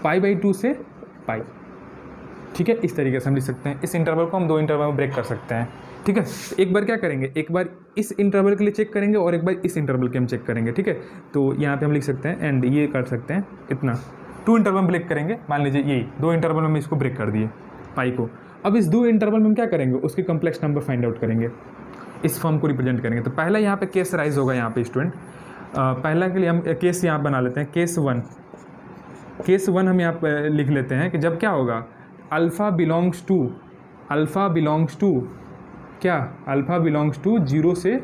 pi by to से पाई, ठीक है। इस तरीके से हम लिख सकते हैं, इस इंटरवल को हम दो इंटरवल में ब्रेक कर सकते हैं, ठीक है। एक बार क्या करेंगे, एक बार इस इंटरवल के लिए चेक करेंगे और एक बार इस इंटरवल के हम चेक करेंगे, ठीक है। तो यहाँ पे हम लिख सकते हैं एंड ये कर सकते हैं इतना, 2 इंटरवल में ब्रेक करेंगे, मान लीजिए यही 2 इंटरवल में हम इसको ब्रेक कर दिए पाई को। अब इस 2 इंटरवल में हम क्या करेंगे, उसके कम्प्लेक्स नंबर फाइंड आउट करेंगे, इस फॉर्म को रिप्रेजेंट करेंगे। तो पहला यहाँ पे केस राइज होगा, यहाँ पे स्टूडेंट पहला के लिए हम केस यहाँ बना लेते हैं, केस वन हम यहाँ पे लिख लेते हैं कि जब क्या होगा, अल्फ़ा बिलोंग्स टू 0 से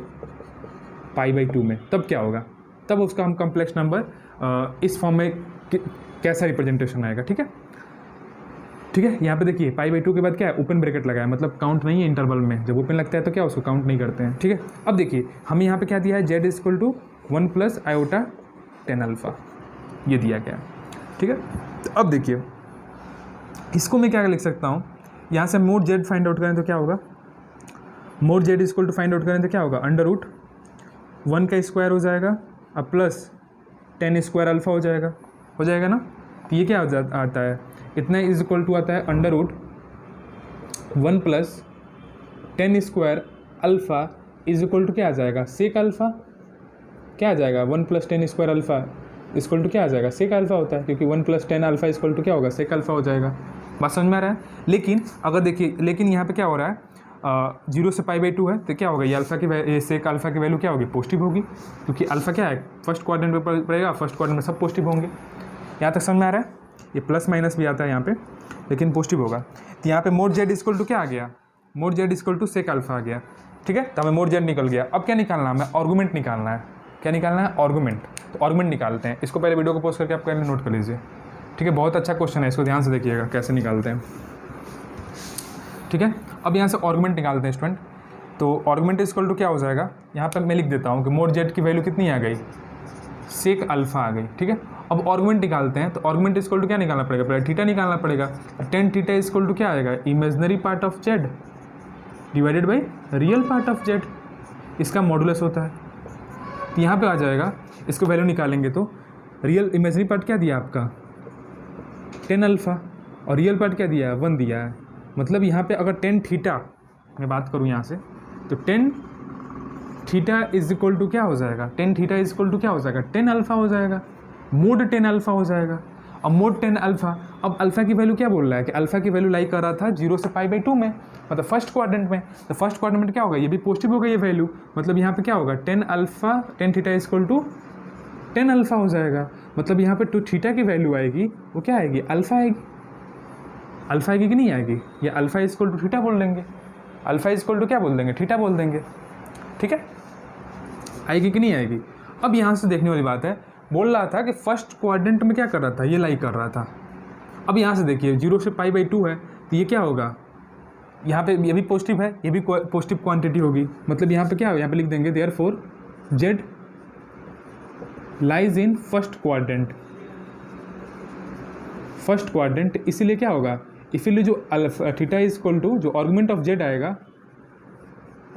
पाई बाई टू में, तब क्या होगा, तब उसका हम कम्प्लेक्स नंबर इस फॉर्म में कैसा रिप्रेजेंटेशन आएगा, ठीक है। यहाँ पे देखिए पाई बाई टू के बाद क्या है, ओपन ब्रैकेट लगाया, मतलब काउंट नहीं है इंटरवल में, जब ओपन लगता है तो क्या उसको काउंट नहीं करते हैं, ठीक है। अब देखिए हमें यहाँ पे क्या दिया है, z equal to 1 plus iota tan alpha, ये दिया गया, ठीक है। तो अब देखिए इसको मैं क्या लिख सकता हूँ, यहाँ से मोड z फाइंड आउट करें तो क्या होगा, mod z equal to find out करें तो क्या होगा, अंडर रूट 1 का स्क्वायर हो जाएगा अब प्लस 10 स्क्वायर अल्फ़ा हो जाएगा ना। तो ये क्या आता है, इतना इज इक्वल टू आता है under root 1 plus 10 square alpha is equal to क्या आ जाएगा, सेक अल्फ़ा, क्या आ जाएगा 1 plus 10 square alpha equal to क्या आ जाएगा, सेक अल्फ़ा होता है, क्योंकि 1 प्लस 10 अल्फ़ा इक्वल टू क्या होगा, सेक अल्फ़ा हो जाएगा। बात समझ में आ रहा है। लेकिन अगर देखिए, लेकिन यहाँ पे क्या हो रहा है, 0 से पाई बाई टू है, तो क्या होगा, ये अल्फ़ा की सेक अल्फ़ा की वैल्यू क्या होगी, पॉजिटिव होगी, क्योंकि अल्फ़ा क्या है, फर्स्ट क्वाड्रेंट में पड़ेगा, फर्स्ट क्वाड्रेंट में सब पॉजिटिव होंगे। यहाँ तक समझ में आ रहा है, ये प्लस माइनस भी आता है यहाँ पे, लेकिन पॉजिटिव होगा। तो यहाँ पे मोड z इक्वल टू क्या आ गया, mod z equal to sec alpha आ गया, ठीक है। तो हमें मोड z निकल गया। अब क्या निकालना है, हमें आर्गूमेंट निकालना है, क्या निकालना है, आर्गूमेंट। तो आर्गूमेंट निकालते हैं, इसको पहले वीडियो को पॉज करके आप पहले नोट कर लीजिए, ठीक है। बहुत अच्छा क्वेश्चन है, इसको ध्यान से देखिएगा कैसे निकालते हैं, ठीक है। अब यहाँ से आर्गूमेंट निकालते हैं स्टूडेंट। तो आर्गूमेंट इक्वल टू क्या हो जाएगा, यहाँ पर मैं लिख देता हूँ कि मोड z की वैल्यू कितनी आ गई, सेक अल्फ़ा आ गई, ठीक है। अब आर्गूमेंट निकालते हैं, तो आर्गूमेंट इक्वल टू क्या निकालना पड़ेगा, पहले थीटा निकालना पड़ेगा। टेन थीटा इक्वल टू क्या आएगा, imaginary part of z divided by real part of z, इसका मॉडुलस होता है। तो यहाँ पे आ जाएगा, इसको वैल्यू निकालेंगे तो रियल इमेजनरी पार्ट क्या दिया आपका 10 अल्फ़ा और रियल पार्ट क्या दिया है 1 दिया है। मतलब यहाँ पे अगर 10 थीटा मैं बात करूँ यहाँ से, तो 10 थीटा इज इक्वल टू क्या हो जाएगा, 10 थीटा इज इक्वल टू क्या हो जाएगा 10 अल्फ़ा हो जाएगा, मोड 10 अल्फ़ा हो जाएगा। अब मोड 10 अल्फा, अब अल्फा की वैल्यू क्या बोल रहा है कि अल्फा की वैल्यू लाई कर रहा था 0 से π/2 में, मतलब फर्स्ट क्वाड्रेंट में। तो फर्स्ट क्वाड्रेंट में क्या होगा, ये भी पॉजिटिव होगा ये वैल्यू, मतलब यहाँ पे क्या होगा 10 alpha tan theta equal to 10 alpha हो जाएगा। मतलब यहाँ पे 2 थीटा की वैल्यू आएगी वो क्या आएगी, अल्फा आएगी। अल्फा आएगी कि नहीं आएगी, ये अल्फा इक्वल टू थीटा बोल देंगे, अल्फा इक्वल टू क्या बोल देंगे, थीटा बोल देंगे। ठीक है, आएगी कि नहीं आएगी। अब यहाँ से देखने वाली बात है, बोल रहा था कि फर्स्ट क्वाड्रेंट में क्या कर रहा था, ये लाई कर रहा था। अब यहाँ से देखिए 0 से π/2 है, तो ये क्या होगा, यहाँ पे ये भी पॉजिटिव है, ये भी पॉजिटिव क्वांटिटी होगी। मतलब यहाँ पे क्या होगा, यहाँ पे लिख देंगे therefore z lies in first quadrant, first quadrant. इसीलिए क्या होगा, इसीलिए जो अल्फा थीटा इक्वल टू जो आर्गुमेंट ऑफ z आएगा,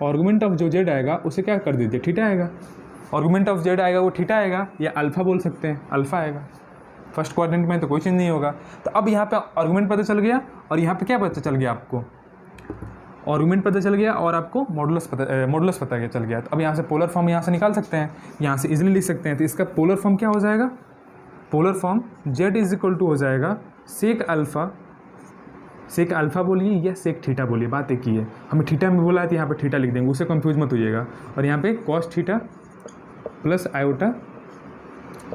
आर्गुमेंट ऑफ जो z आएगा उसे क्या कर दीजिए, थीटा आएगा। आर्गुमेंट ऑफ z आएगा वो थीटा आएगा, या अल्फा बोल सकते हैं, अल्फा आएगा। फर्स्ट क्वाड्रेंट में तो कोई चीज़ नहीं होगा। तो अब यहाँ पे आर्गुमेंट पता चल गया, और यहाँ पे क्या पता चल गया आपको, आर्गुमेंट पता चल गया और आपको मॉडुलस पता चल गया। तो अब यहाँ से पोलर फॉर्म यहाँ से निकाल सकते हैं, यहाँ से इजीली लिख सकते हैं। तो इसका पोलर फॉर्म क्या हो जाएगा, polar form z is equal to हो जाएगा सेक अल्फ़ा बोलिए या सेक थीटा बोलिए, बात एक ही है। हमें थीटा में बोला है तो यहाँ पे थीटा लिख देंगे, उससे कंफ्यूज मत होइएगा। और यहाँ पे cos theta plus iota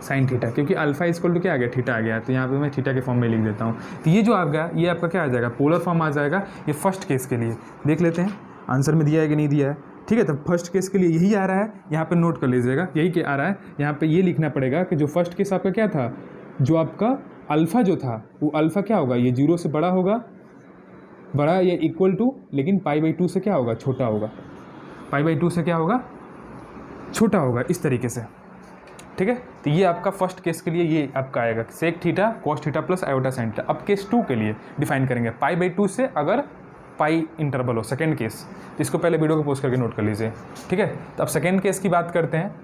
sine theta, क्योंकि अल्फा इक्वल टू क्या आ गया, थीटा आ गया, तो यहाँ पे मैं थीटा के फॉर्म में लिख देता हूँ। तो ये जो आ गया ये आपका क्या आ जाएगा, पोलर फॉर्म आ जाएगा। ये फर्स्ट केस के लिए देख लेते हैं आंसर में दिया है कि नहीं दिया है। ठीक है, तो फर्स्ट केस के लिए यही आ रहा है, यहाँ पे नोट कर लीजिएगा, यही क्या आ रहा है। यहाँ पे ये लिखना पड़ेगा कि जो फर्स्ट केस आपका क्या था, जो आपका अल्फ़ा जो था वो अल्फ़ा क्या होगा, ये 0 से बड़ा होगा, बड़ा या इक्वल टू, लेकिन π/2 से क्या होगा, छोटा होगा, π/2 से क्या होगा, छोटा होगा, इस तरीके से। ठीक है, तो ये आपका फर्स्ट केस के लिए ये आपका आएगा sec theta cos theta plus iota sine theta. अब केस 2 के लिए डिफाइन करेंगे π/2 से अगर पाई इंटरवल हो, सेकेंड केस। तो इसको पहले वीडियो को पोस्ट करके नोट कर लीजिए। ठीक है, तो अब सेकेंड केस की बात करते हैं।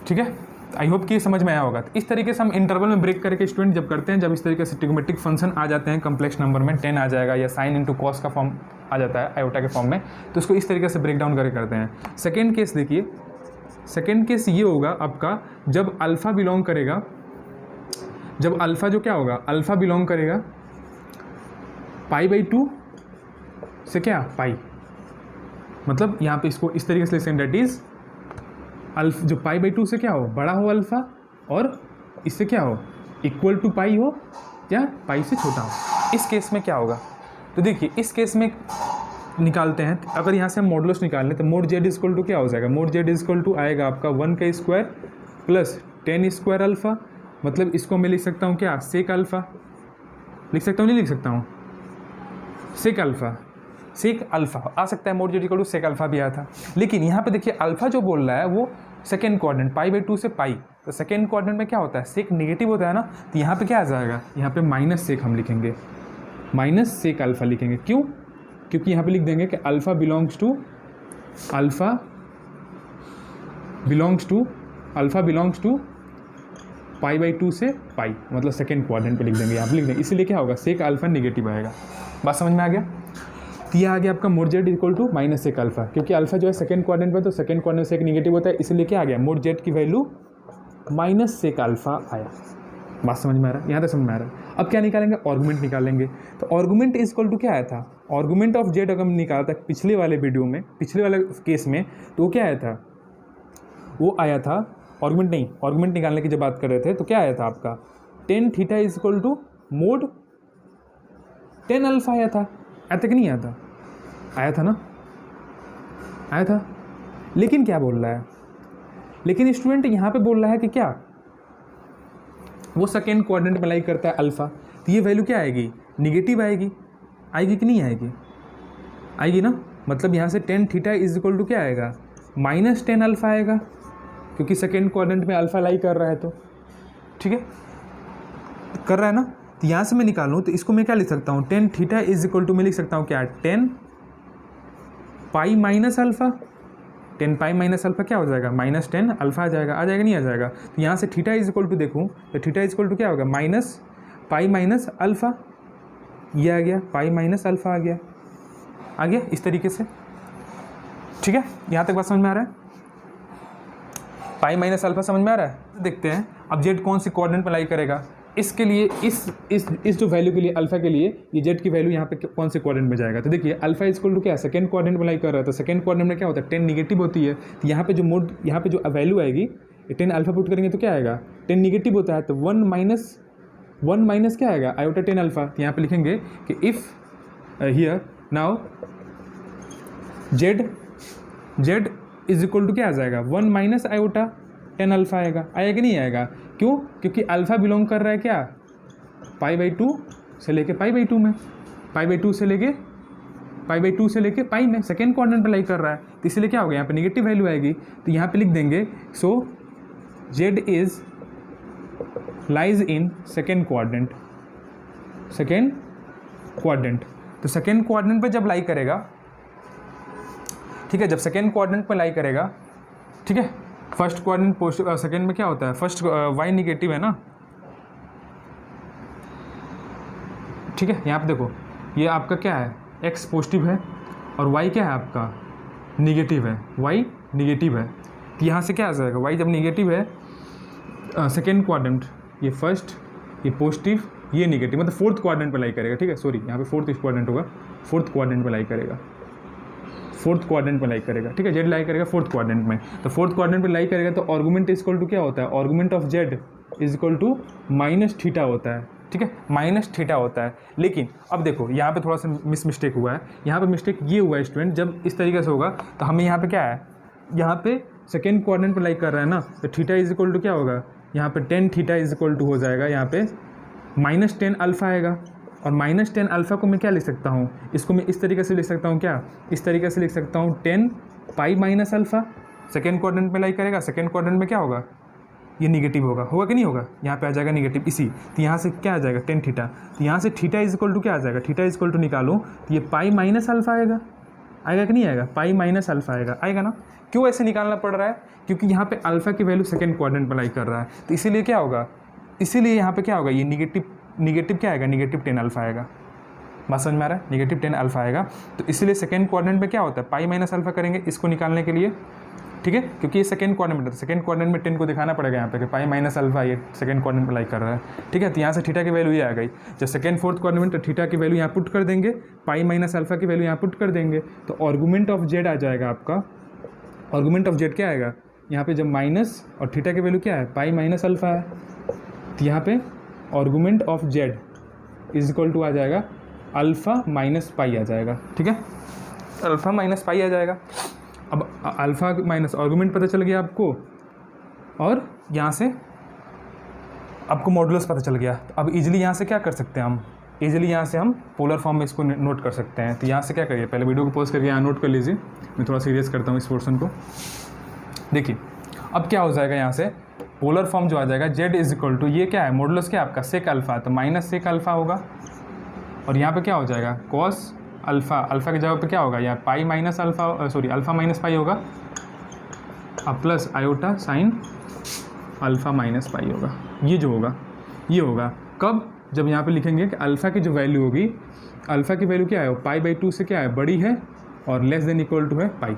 ठीक है, आई होप कि समझ में आया होगा। तो इस तरीके से हम इंटरवल में ब्रेक करके स्टूडेंट जब करते हैं, जब इस तरीके से ट्रिग्नोमेट्रिक फंक्शन आ जाते हैं कम्प्लेक्स नंबर में, 10 आ जाएगा या साइन इंटू कॉस का फॉर्म आ जाता है आयोटा के फॉर्म में, तो उसको इस तरीके से ब्रेक डाउन करके करते हैं। सेकेंड केस देखिए, सेकेंड केस ये होगा आपका जब अल्फ़ा बिलोंग करेगा, जब अल्फ़ा जो क्या होगा, अल्फ़ा बिलोंग करेगा π/2 से क्या पाई, मतलब यहाँ पे इसको इस तरीके से लिखें, डेट इज अल्फा जो π/2 से क्या हो, बड़ा हो अल्फ़ा, और इससे क्या हो, इक्वल टू पाई हो या पाई से छोटा हो। इस केस में क्या होगा, तो देखिए इस केस में निकालते हैं। अगर यहाँ से हम मॉडुलस निकाल लें तो मोड z इक्वल टू क्या हो जाएगा, मोड z इक्वल टू आएगा आपका 1 का स्क्वायर प्लस 10 स्क्वायर अल्फ़ा, मतलब इसको मैं लिख सकता हूँ क्या, सेक अल्फ़ा लिख सकता हूँ, नहीं लिख सकता हूँ, सेक अल्फ़ा, सेक अल्फ़ा आ सकता है, mod z equal to sec alpha भी आया था। लेकिन यहाँ पे देखिए अल्फ़ा जो बोल रहा है वो सेकेंड क्वाड्रेंट π/2 से पाई, तो सेकेंड क्वाड्रेंट में क्या होता है, सेक नेगेटिव होता है ना, तो यहाँ पे क्या आ जाएगा, यहाँ पे माइनस सेक हम लिखेंगे, माइनस सेक अल्फ़ा लिखेंगे। क्यों, क्योंकि यहाँ पे लिख देंगे कि अल्फ़ा बिलोंग्स टू π/2 से पाई, मतलब सेकेंड क्वाड्रेंट पे लिख देंगे, यहाँ पे लिख देंगे, इसीलिए क्या होगा, सेक अल्फ़ा नेगेटिव आएगा। बात समझ में आ गया। तो यह आ गया आपका mod z equal to minus sec alpha, क्योंकि अल्फ़ा जो है सेकेंड क्वाड्रेंट पे, तो सेकेंड क्वाड्रेंट से एक नेगेटिव होता है, इसलिए क्या आ गया, मोड z की वैल्यू माइनस सेक अल्फ़ा आया। बात समझ में आ रहा है, यहाँ तक समझ में आ रहा है। अब क्या निकालेंगे, आर्गुमेंट निकालेंगे। तो आर्गुमेंट इज इक्वल टू क्या आया था, आर्गुमेंट ऑफ z अगर हम निकाला था पिछले वाले वीडियो में, पिछले वाले केस में, तो वो क्या आया था, वो आया था आर्गुमेंट नहीं, आर्गुमेंट निकालने की जब बात कर रहे थे तो क्या आया था आपका, tan theta is equal to mod 10 alpha आया था, आया था कि नहीं आया था, आया था ना, आया था। लेकिन क्या बोल रहा है, लेकिन स्टूडेंट यहाँ पे बोल रहा है कि क्या, वो सेकेंड क्वाड्रेंट में लाई करता है अल्फ़ा, तो ये वैल्यू क्या आएगी, निगेटिव आएगी, आएगी कि नहीं आएगी, आएगी ना। मतलब यहाँ से 10 थीटा इज इक्वल टू क्या आएगा, माइनस 10 अल्फ़ा आएगा, क्योंकि सेकेंड क्वाड्रेंट में अल्फ़ा लाई कर रहा है, तो ठीक है कर रहा है ना। तो यहाँ से मैं निकालूँ तो इसको मैं क्या लिख सकता हूँ, 10 थीटा इज इक्वल टू मैं लिख सकता हूँ क्या, 10 pi minus alpha, 10 pi minus alpha क्या हो जाएगा, माइनस 10 अल्फ़ा आ जाएगा नहीं आ जाएगा। तो यहाँ से थीटा इज इक्वल टू देखूँ तो थीटा इज इक्वल टू क्या होगा, माइनस पाई माइनस अल्फ़ा, ये आ गया, पाई माइनस अल्फ़ा आ गया इस तरीके से। ठीक है, यहाँ तक बात समझ में आ रहा है, पाई माइनस अल्फ़ा समझ में आ रहा है। देखते हैं अब जेड कौन सी कोऑर्डिनेट में लाई करेगा, इसके लिए इस जो वैल्यू के लिए अल्फा के लिए ये जेड की वैल्यू यहाँ पे कौन से क्वाड्रेंट में जाएगा। तो देखिए अल्फा इक्वल टू क्या है, सेकंड क्वाड्रेंट में लाई कर रहा है, तो सेकंड क्वाड्रेंट में क्या होता है 10 निगेटिव होती है। तो यहाँ पे जो वैल्यू आएगी 10 अल्फा पुट करेंगे तो क्या आएगा 10 निगेटिव होता है, तो 1 माइनस क्या आएगा आयोटा 10 अल्फा। तो यहाँ पे लिखेंगे कि if here now z is equal to क्या आ जाएगा 1 माइनस आयोटा 10 अल्फा आएगा कि नहीं आएगा। क्यों? क्योंकि अल्फा बिलोंग कर रहा है क्या π/2 से लेके π/2 में, π/2 से लेके पाई में, सेकेंड क्वाड्रेंट पे लाई कर रहा है, तो इसलिए क्या होगा यहाँ पे नेगेटिव वैल्यू आएगी। तो यहाँ पे लिख देंगे so z is lies in second quadrant. तो सेकेंड क्वाड्रेंट पे जब लाई करेगा, ठीक है, जब सेकेंड क्वाड्रेंट पे लाई करेगा, ठीक है, फर्स्ट क्वाड्रेंट पॉजिटिव, सेकेंड में क्या होता है फर्स्ट वाई निगेटिव है ना, ठीक है। यहाँ पे देखो ये आपका क्या है एक्स पॉजिटिव है और वाई क्या है आपका निगेटिव है, वाई निगेटिव है। तो यहाँ से क्या आ जाएगा वाई जब निगेटिव है सेकेंड क्वाड्रेंट, ये फर्स्ट, ये पॉजिटिव, ये निगेटिव, मतलब फोर्थ क्वाड्रेंट पे लाई करेगा, ठीक है, सॉरी यहाँ पे फोर्थ क्वाड्रेंट होगा, फोर्थ क्वाड्रेंट पे लाई करेगा, ठीक है, जेड लाई करेगा फोर्थ क्वाड्रेंट में। तो फोर्थ क्वाड्रेंट पे लाई करेगा तो आर्गुमेंट इज इक्वल टू क्या होता है, argument of Z is equal to -θ होता है, ठीक है, -θ होता है। लेकिन अब देखो यहाँ पे थोड़ा सा मिस्टेक हुआ है, यहाँ पे मिस्टेक ये हुआ है स्टूडेंट, जब इस तरीके से होगा तो हमें यहाँ पे क्या है, यहाँ पे सेकेंड क्वाड्रेंट पे लाई कर रहा है ना, तो थीटा इज इक्वल टू क्या होगा, यहाँ पे 10θ इज इक्वल टू हो जाएगा, यहाँ पे -10 अल्फा आएगा। और -10 अल्फा को मैं क्या लिख सकता हूँ, इसको मैं इस तरीके से लिख सकता हूँ, क्या इस तरीके से लिख सकता हूँ 10 pi minus alpha. Second quadrant में लाई करेगा, सेकेंड क्वाड्रेंट में क्या होगा, ये निगेटिव होगा कि नहीं होगा, यहाँ पे आ जाएगा निगेटिव इसी, तो यहाँ से क्या आ जाएगा 10θ, तो यहाँ से थीटा इज इक्वल टू क्या आ जाएगा, थीटा इज इक्वल टू निकालो तो ये पाई माइनस अल्फा आएगा कि नहीं आएगा, पाई माइनस अल्फा आएगा ना। क्यों ऐसे निकालना पड़ रहा है, क्योंकि यहाँ पे अल्फा की वैल्यू सेकेंड क्वाड्रेंट पर लाई कर रहा है, तो इसीलिए क्या होगा, इसीलिए यहाँ पे क्या होगा, ये निगेटिव क्या आएगा, -10 अल्फा आएगा। बात समझ में आ रहा है, -10 अल्फा आएगा। तो इसलिए सेकेंड क्वाड्रेंट में क्या होता है पाई माइनस अल्फा करेंगे इसको निकालने के लिए, ठीक है, क्योंकि ये सेकेंड क्वाड्रेंट में, सेकेंड क्वाड्रेंट में 10 को दिखाना पड़ेगा यहाँ पे कि पाई माइनस अल्फा ये सेकेंड क्वाड्रेंट में लाई कर रहा है, ठीक है। तो यहाँ से थीटा की वैल्यू ये आ गई, जब सेकेंड फोर्थ क्वाड्रेंट में तो थीटा की वैल्यू यहाँ पुट कर देंगे, पाई माइनस अल्फा की वैल्यू यहाँ पुट कर देंगे, तो आर्गुमेंट ऑफ जेड आ जाएगा आपका, आर्गुमेंट ऑफ जेड क्या आएगा, यहाँ पे जब माइनस और थीटा की वैल्यू क्या है पाई माइनस अल्फा है, तो यहाँ पे argument of Z is equal to आ जाएगा अल्फ़ा माइनस पाई आ जाएगा, ठीक है, अल्फ़ा माइनस पाई आ जाएगा। अब अल्फ़ा माइनस आर्गुमेंट पता चल गया आपको, और यहाँ से आपको मॉडुलस पता चल गया। तो अब इजीली यहाँ से क्या कर सकते हैं हम, इजीली यहाँ से हम पोलर फॉर्म में इसको नोट कर सकते हैं। तो यहाँ से क्या करिए, पहले वीडियो को पॉज करके यहाँ नोट कर लीजिए, मैं थोड़ा सीरियस करता हूँ इस पोर्शन को। देखिए अब क्या हो जाएगा, यहाँ से पोलर फॉर्म जो आ जाएगा जेड इज इक्वल टू, ये क्या है मॉडुलस क्या आपका सेक अल्फ़ा, तो माइनस सेक अल्फ़ा होगा, और यहाँ पे क्या हो जाएगा कॉस अल्फ़ा, अल्फ़ा की जगह पे क्या होगा, यहाँ pi minus alpha, sorry alpha minus pi होगा, अब plus iota sine alpha minus pi होगा। ये जो होगा ये होगा कब, जब यहाँ पे लिखेंगे कि अल्फ़ा की जो वैल्यू होगी, अल्फ़ा की वैल्यू क्या है π/2 से क्या है बड़ी है और लेस देन इक्वल टू है पाई,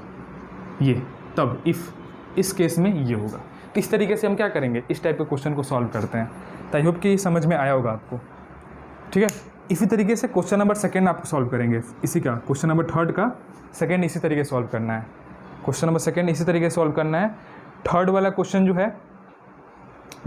ये तब इफ़ इस केस में ये होगा। तो इस तरीके से हम क्या करेंगे, इस टाइप के क्वेश्चन को सॉल्व करते हैं। तो आई होप कि समझ में आया होगा आपको, ठीक है। इसी तरीके से क्वेश्चन नंबर सेकंड आपको सॉल्व करेंगे, इसी का क्वेश्चन नंबर थर्ड का सेकंड इसी तरीके से सॉल्व करना है, क्वेश्चन नंबर सेकंड इसी तरीके से सॉल्व करना है। थर्ड वाला क्वेश्चन जो है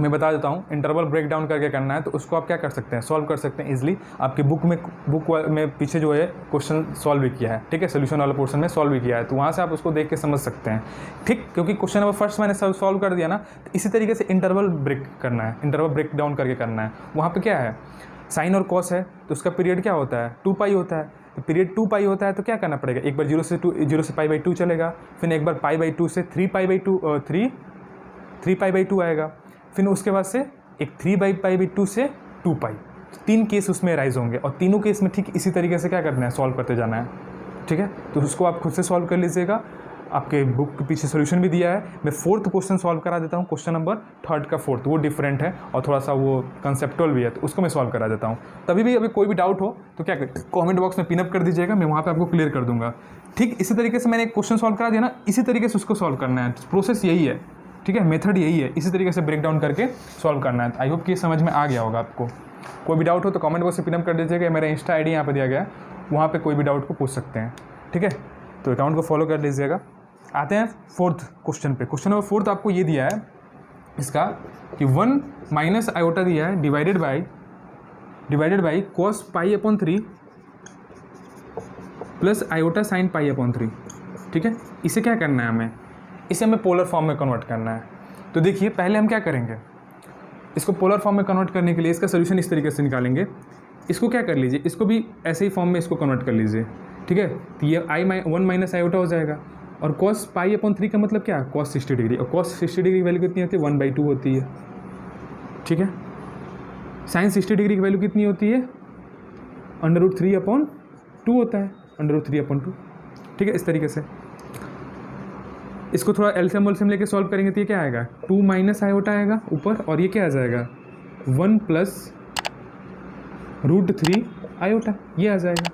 मैं बता देता हूँ, इंटरवल ब्रेक डाउन करके करना है, तो उसको आप क्या कर सकते हैं, सॉल्व कर सकते हैं इजीली। आपके बुक में पीछे जो है क्वेश्चन सॉल्व भी किया है, ठीक है, सोल्यूशन वाला पोर्शन में सॉल्व भी किया है, तो वहाँ से आप उसको देख के समझ सकते हैं, ठीक। क्योंकि क्वेश्चन नंबर फर्स्ट मैंने सॉल्व कर दिया ना, तो इसी तरीके से इंटरवल ब्रेक करना है, इंटरवल ब्रेक डाउन करके करना है। वहाँ पर क्या है साइन और कॉस है, तो उसका पीरियड क्या होता है 2π होता है, तो पीरियड 2π होता है तो क्या करना पड़ेगा, एक बार 0 से π/2 चलेगा, फिर एक बार π/2 से 3π/2 आएगा, फिर उसके बाद से एक 3/π/2 से 2π, तीन केस उसमें राइज होंगे, और तीनों केस में ठीक इसी तरीके से क्या करना है, सॉल्व करते जाना है, ठीक है। तो उसको आप खुद से सॉल्व कर लीजिएगा, आपके बुक के पीछे सोल्यूशन भी दिया है। मैं फोर्थ क्वेश्चन सॉल्व करा देता हूँ, क्वेश्चन नंबर थर्ड का फोर्थ, वो डिफरेंट है और थोड़ा सा वो कंसेप्टुअल भी है, तो उसको मैं सॉल्व करा देता हूँ। तभी भी अभी कोई भी डाउट हो तो क्या कमेंट बॉक्स में पिनअप कर दीजिएगा, मैं वहाँ पे आपको क्लियर कर दूंगा, ठीक। इसी तरीके से मैंने एक क्वेश्चन सॉल्व करा दिया ना, इसी तरीके से उसको सॉल्व करना है, प्रोसेस यही है, ठीक है, मेथड यही है, इसी तरीके से ब्रेक डाउन करके सॉल्व करना है। आई होप कि समझ में आ गया होगा आपको। कोई भी डाउट हो तो कमेंट बॉक्स में पिन अप कर दीजिएगा, मेरा इंस्टा आईडी यहाँ पर दिया गया है, वहाँ पे कोई भी डाउट को पूछ सकते हैं। ठीक है, तो अकाउंट को फॉलो कर लीजिएगा। आते हैं फोर्थ क्वेश्चन पे। क्वेश्चन नंबर 4 आपको ये दिया है इसका कि 1 माइनस आयोटा दिया है divided by cos π/3 plus iota sine π/3। ठीक है, इसे क्या करना है हमें, इसे हमें पोलर फॉर्म में कन्वर्ट करना है। तो देखिए पहले हम क्या करेंगे, इसको पोलर फॉर्म में कन्वर्ट करने के लिए इसका सोल्यूशन इस तरीके से निकालेंगे। इसको क्या कर लीजिए, इसको भी ऐसे ही फॉर्म में इसको कन्वर्ट कर लीजिए। ठीक है, तो ये 1 माइनस आयोटा हो जाएगा और cos π/3 का मतलब क्या है, cos 60 डिग्री, और cos 60 डिग्री की वैल्यू कितनी होती है, 1/2 होती है। ठीक है, साइन 60 डिग्री की वैल्यू कितनी होती है, √3/2 होता है, √3/2। ठीक है, इस तरीके से इसको थोड़ा एलसीएम वोल्सियम लेके सॉल्व करेंगे तो ये क्या आएगा, 2 माइनस आयोटा आएगा ऊपर, और ये क्या आ जाएगा 1 प्लस √3 आयोटा, ये आ जाएगा।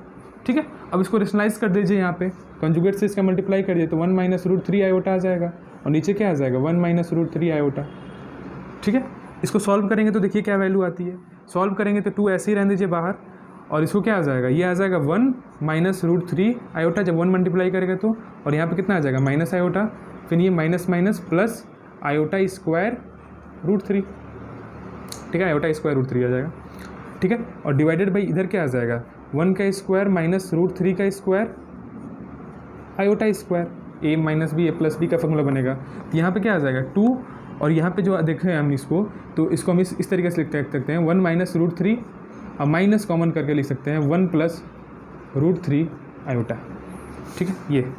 ठीक है, अब इसको रेशनलाइज कर दीजिए, यहाँ पे कंजुगेट से इसका मल्टीप्लाई कर दिए तो 1 माइनस √3 आयोटा आ जाएगा, और नीचे क्या आ जाएगा 1 माइनस √3 आयोटा। ठीक है, इसको सॉल्व करेंगे तो देखिए क्या वैल्यू आती है, सॉल्व करेंगे तो 2 ऐसे ही रहने दीजिए बाहर, और इसको क्या आ जाएगा, ये आ जाएगा 1 माइनस √3 आयोटा, जब 1 मल्टीप्लाई करेगा तो, और यहाँ पे कितना आ जाएगा माइनस आयोटा, फिर ये minus minus plus iota square √3। ठीक है, आयोटा स्क्वायर √3 आ जाएगा। ठीक है, और डिवाइडेड बाई इधर क्या आ जाएगा 1 का स्क्वायर माइनस √3 का square iota square, a minus b a plus b का फॉर्मूला बनेगा। तो यहाँ पे क्या आ जाएगा 2, और यहाँ पे जो देखें हम इसको, तो इसको हम इस तरीके से लिख सकते हैं 1 माइनस √3, और माइनस कॉमन करके लिख सकते हैं 1 प्लस √3 आयोटा। ठीक है, ये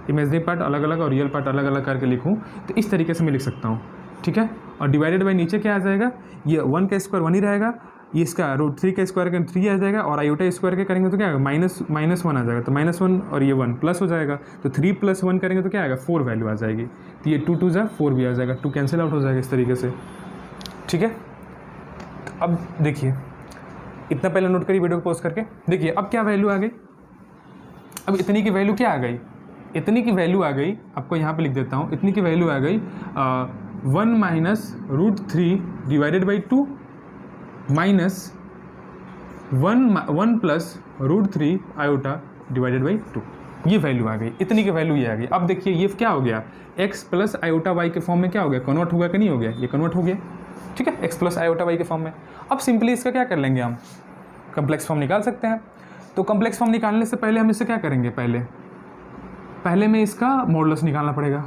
इमेजनरी पार्ट अलग अलग और रियल पार्ट अलग अलग करके लिखूँ तो इस तरीके से मैं लिख सकता हूँ। ठीक है, और डिवाइडेड बाई नीचे क्या आ जाएगा, ये 1 का स्क्वायर 1 ही रहेगा, ये इसका √3 का स्क्वायर करेंगे 3 आ जाएगा, और आयोटा स्क्वायर के करेंगे तो क्या आएगा -1 आ जाएगा, तो -1 और ये 1 प्लस हो जाएगा, तो 3 + 1 करेंगे तो क्या आएगा 4 वैल्यू आ जाएगी। तो ये 2 2 जा 4 भी आ जाएगा, 2 कैंसिल आउट हो जाएगा इस तरीके से। ठीक है, तो अब देखिए इतना पहले नोट करिए वीडियो को पॉज करके। देखिए अब क्या वैल्यू आ गई, अब इतनी की वैल्यू क्या आ गई, इतनी की वैल्यू आ गई, आपको यहाँ पे लिख देता हूँ, इतनी की वैल्यू आ गई 1 minus √3 divided by 2 minus 1 plus √3 iota divided by 2, ये वैल्यू आ गई, इतनी की वैल्यू ये आ गई। अब देखिए ये क्या हो गया, x प्लस आयोटा वाई के फॉर्म में क्या हो गया, कन्वर्ट होगा कि नहीं हो गया, ये कन्वर्ट हो गया। ठीक है, x प्लस आयोटा वाई के फॉर्म में। अब सिंपली इसका क्या कर लेंगे, हम कम्प्लेक्स फॉर्म निकाल सकते हैं। तो कम्प्लेक्स फॉर्म निकालने से पहले हम इससे क्या करेंगे, पहले में इसका मॉडुलस निकालना पड़ेगा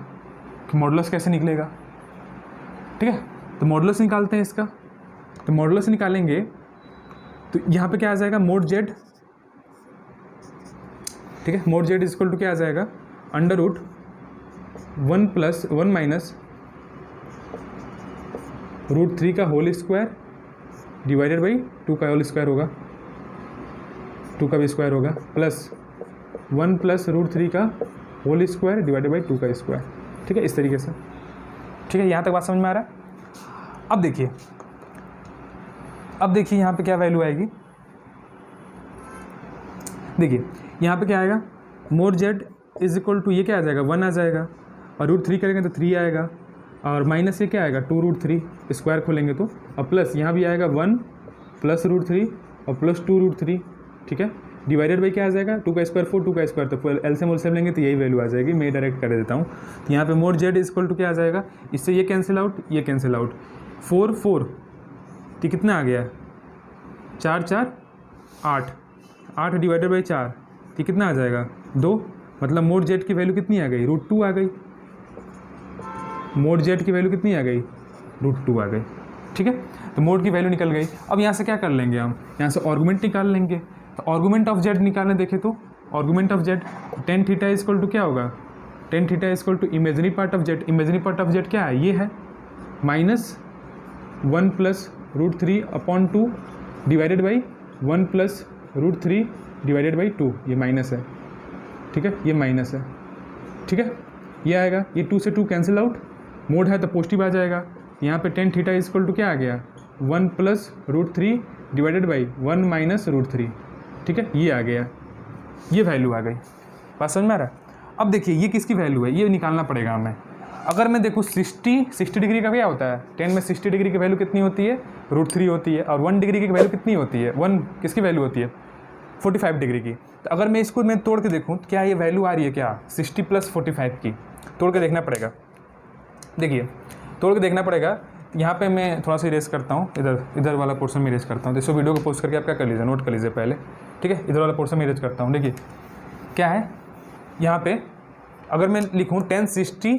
कि मॉडुलस कैसे निकलेगा। ठीक है, तो मॉडुलस निकालते हैं इसका, तो मॉडुलस निकालेंगे तो यहाँ पे क्या आ जाएगा मोड z। ठीक है, मोड z इक्वल टू क्या आ जाएगा √1 प्लस 1 माइनस √3 का होल स्क्वायर डिवाइडेड बाई 2 का होल स्क्वायर होगा, 2 का भी स्क्वायर होगा, प्लस 1 प्लस √3 का होल स्क्वायर डिवाइडेड बाई 2 का स्क्वायर। ठीक है, इस तरीके से। ठीक है, यहाँ तक बात समझ में आ रहा है। अब देखिए यहाँ पे क्या वैल्यू आएगी, देखिए यहाँ पे क्या आएगा mod z is equal to, ये क्या आ जाएगा 1 आ जाएगा, और √3 करेंगे तो 3 आएगा, और माइनस ये क्या आएगा 2√3 स्क्वायर खोलेंगे तो, और प्लस यहाँ भी आएगा 1 प्लस √3 और प्लस 2√3। ठीक है, डिवाइडेड बाई क्या आ जाएगा 2 का स्क्वायर 4, 2 का स्क्वायर, तो एलसीएम वोल्सियम लेंगे तो यही वैल्यू आ जाएगी। मैं डायरेक्ट कर देता हूँ, तो यहाँ पे मोड z इक्वल टू क्या आ जाएगा, इससे ये कैंसिल आउट, ये कैंसिल आउट, 4 4 तो कितना आ गया 4 4 8, 8 डिवाइडेड बाई 4 तो कितना आ जाएगा 2, मतलब मोड z की वैल्यू कितनी आ गई √2 आ गई, मोड z की वैल्यू कितनी आ गई √2 आ गई। ठीक है, तो मोड की वैल्यू निकल गई। अब यहाँ से क्या कर लेंगे, हम यहाँ से आर्गुमेंट निकाल लेंगे। तो आर्गुमेंट ऑफ z निकालने देखें तो argument of z tan theta equal to क्या होगा, tan theta equal to imaginary part of z, imaginary part of z क्या है, ये है -1 plus √3/2 divided by 1 plus √3 divided by 2, ये माइनस है। ठीक है, ये माइनस है। ठीक है, ये आएगा, ये 2 से 2 कैंसिल आउट, मोड है तो पॉजिटिव आ जाएगा। यहाँ पे tan थीटा इक्वल टू क्या आ गया 1 प्लस √3 डिवाइडेड बाई 1 माइनस √3। ठीक है, ये आ गया, ये वैल्यू आ गई। बात समझ में आ रहा है। अब देखिए ये किसकी वैल्यू है, ये निकालना पड़ेगा हमें। अगर मैं देखूँ 60 डिग्री का क्या होता है, 10 में 60 डिग्री की वैल्यू कितनी होती है, √3 होती है, और 1 डिग्री की वैल्यू कितनी होती है, 1 किसकी वैल्यू होती है, 45 डिग्री की। तो अगर मैं इसको मैं तोड़ के देखूँ तो क्या ये वैल्यू आ रही है क्या, 60 + 45 की, तोड़ के देखना पड़ेगा। देखिए तोड़ के देखना पड़ेगा। यहाँ पे मैं थोड़ा सा इरेज करता हूँ, इधर वाला पोर्शन में इरेज करता हूँ। तो वीडियो को पोस्ट करके आप क्या कर लीजिए, नोट कर लीजिए पहले, ठीक है। इधर वाला पोर्शन में इरेज करता हूँ। देखिए क्या है यहाँ पे, अगर मैं लिखूँ 1060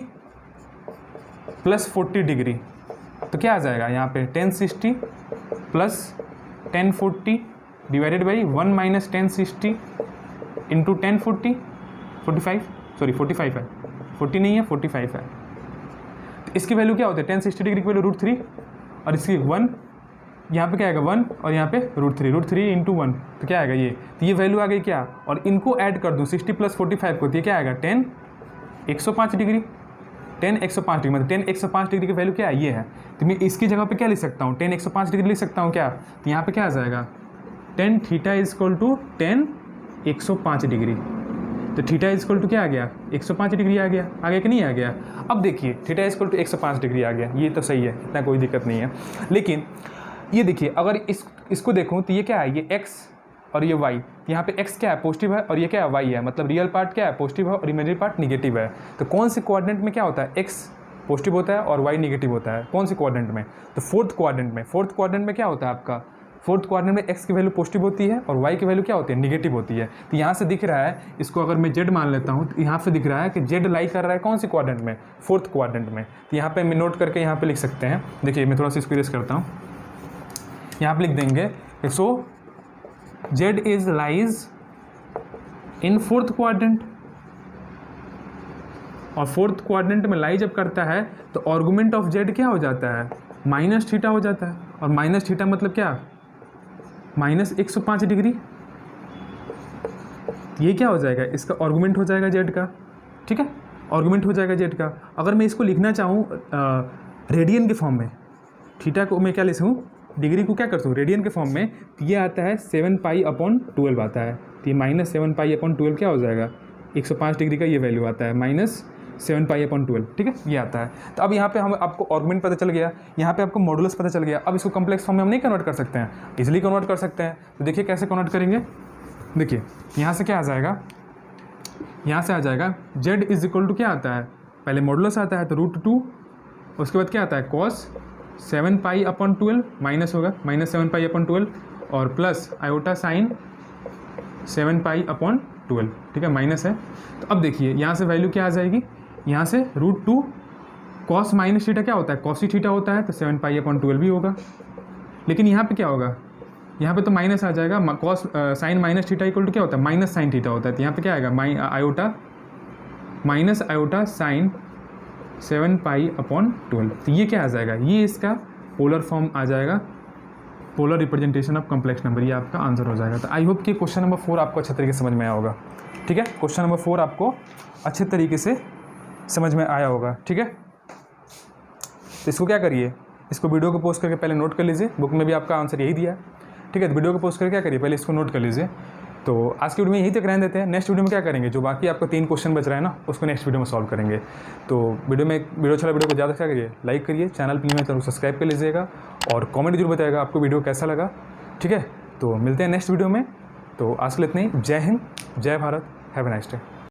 + 40 डिग्री तो क्या आ जाएगा यहाँ पे, 1060 + 1040 डिवाइडेड बाई 1 - 1060 इंटू 1040, 45 है, 40 नहीं है, 45 है। तो इसकी वैल्यू क्या होती है, 1060 डिग्री की वैल्यू √3, और इसकी 1, यहाँ पे क्या आएगा 1, और यहाँ पे √3 इंटू 1, तो क्या आएगा ये, तो ये वैल्यू आ गई क्या, और इनको ऐड कर दूँ 60 + 45 को, तो ये क्या आएगा 10 105 डिग्री, 10 105 डिग्री, मतलब 10 105 डिग्री की वैल्यू क्या है, ये है। तो मैं इसकी जगह पे क्या लिख सकता हूँ, 10 105 डिग्री लिख सकता हूँ क्या, तो यहाँ पे क्या आ जाएगा, tan θ = 10 105 डिग्री। तो θ = क्या आ गया, 105 डिग्री आ गया, आगे कि नहीं आ गया। अब देखिए θ = 105 डिग्री आ गया, ये तो सही है, इतना कोई दिक्कत नहीं है। लेकिन ये देखिए अगर इसको देखूँ तो ये क्या है, ये x और ये y, यहाँ पे x क्या है, पॉजिटिव है, और ये क्या है, y है, मतलब रियल पार्ट क्या है, पॉजिटिव है, और इमेजिनरी पार्ट निगेटिव है। तो कौन से कोऑर्डिनेट में क्या होता है, x पॉजिटिव होता है और y निगेटिव होता है, कौन से कोऑर्डिनेट में, तो फोर्थ कोऑर्डिनेट में क्या होता है आपका, फोर्थ कोऑर्डिनेट में x की वैल्यू पॉजिटिव होती है और y की वैल्यू क्या होती है, निगेटिव होती है। तो यहाँ से दिख रहा है, इसको अगर मैं z मान लेता हूँ तो यहाँ पे दिख रहा है कि z लाई कर रहा है कौन सी कोऑर्डिनेट में, फोर्थ कोऑर्डिनेट में। तो यहाँ पे मैं नोट करके यहाँ पे लिख सकते हैं। देखिए मैं थोड़ा सा इसको इरेज करता हूँ, यहाँ पे लिख देंगे, सो z is lies in fourth quadrant, और फोर्थ क्वाड्रेंट में लाई जब करता है तो आर्गुमेंट ऑफ z क्या हो जाता है, -θ हो जाता है, और -θ मतलब क्या, -105 डिग्री। ये क्या हो जाएगा, इसका आर्गुमेंट हो जाएगा z का, ठीक है, आर्गुमेंट हो जाएगा z का। अगर मैं इसको लिखना चाहूँ रेडियन के फॉर्म में, थीटा को मैं क्या लिखूँ, डिग्री को क्या कर सकूँ रेडियन के फॉर्म में, तो ये आता है 7π/12 आता है। तो ये -7π/12 क्या हो जाएगा, 105 डिग्री का ये वैल्यू आता है, -7π/12, ठीक है, ये आता है। तो अब यहाँ पे हम आपको आर्गुमेंट पता चल गया, यहाँ पे आपको मॉडुलस पता चल गया। अब इसको कम्प्लेक्स फॉर्म में हम नहीं कन्वर्ट कर सकते हैं, इजीली कन्वर्ट कर सकते हैं। तो देखिए कैसे कन्वर्ट करेंगे। देखिए यहाँ से क्या आ जाएगा, यहाँ से आ जाएगा z = क्या आता है, पहले मॉडुलस आता है तो √2, उसके बाद क्या आता है cos 7π/12 माइनस होगा, -7π/12, और प्लस आयोटा साइन 7π/12, ठीक है, माइनस है। तो अब देखिए यहाँ से वैल्यू क्या आ जाएगी, यहाँ से √2 cos -θ क्या होता है, cos θ होता है, तो 7π/12 भी होगा। लेकिन यहाँ पे क्या होगा, यहाँ पे तो माइनस आ जाएगा, cos साइन -θ = क्या होता है, -sin θ होता है। तो यहाँ पे क्या आएगा, आयोटा साइन 7π/12। तो ये क्या आ जाएगा, ये इसका पोलर फॉर्म आ जाएगा, polar representation of complex number, ये आपका आंसर हो जाएगा। तो आई होप कि क्वेश्चन नंबर 4 आपको अच्छे तरीके से समझ में आया होगा, ठीक है। क्वेश्चन नंबर 4 आपको अच्छे तरीके से समझ में आया होगा, ठीक है। तो इसको क्या करिए, इसको वीडियो को पोस्ट करके पहले नोट कर लीजिए, बुक में भी आपका आंसर यही दिया है, ठीक है। तो वीडियो को पोस्ट करके क्या करिए, पहले इसको नोट कर लीजिए। तो आज की वीडियो में यहीं तक रहने देते हैं। नेक्स्ट वीडियो में क्या करेंगे, जो बाकी आपको 3 क्वेश्चन बच रहा है ना, उसको नेक्स्ट वीडियो में सॉल्व करेंगे। तो वीडियो अच्छा वीडियो को ज़्यादा क्या करिए, लाइक करिए, चैनल प्लीज में सब्सक्राइब कर लीजिएगा, और कमेंट जरूर बताइएगा आपको वीडियो कैसा लगा, ठीक है। तो मिलते हैं नेक्स्ट वीडियो में। तो आज के लिए इतना ही। जय हिंद, जय Bharat, have a nice day.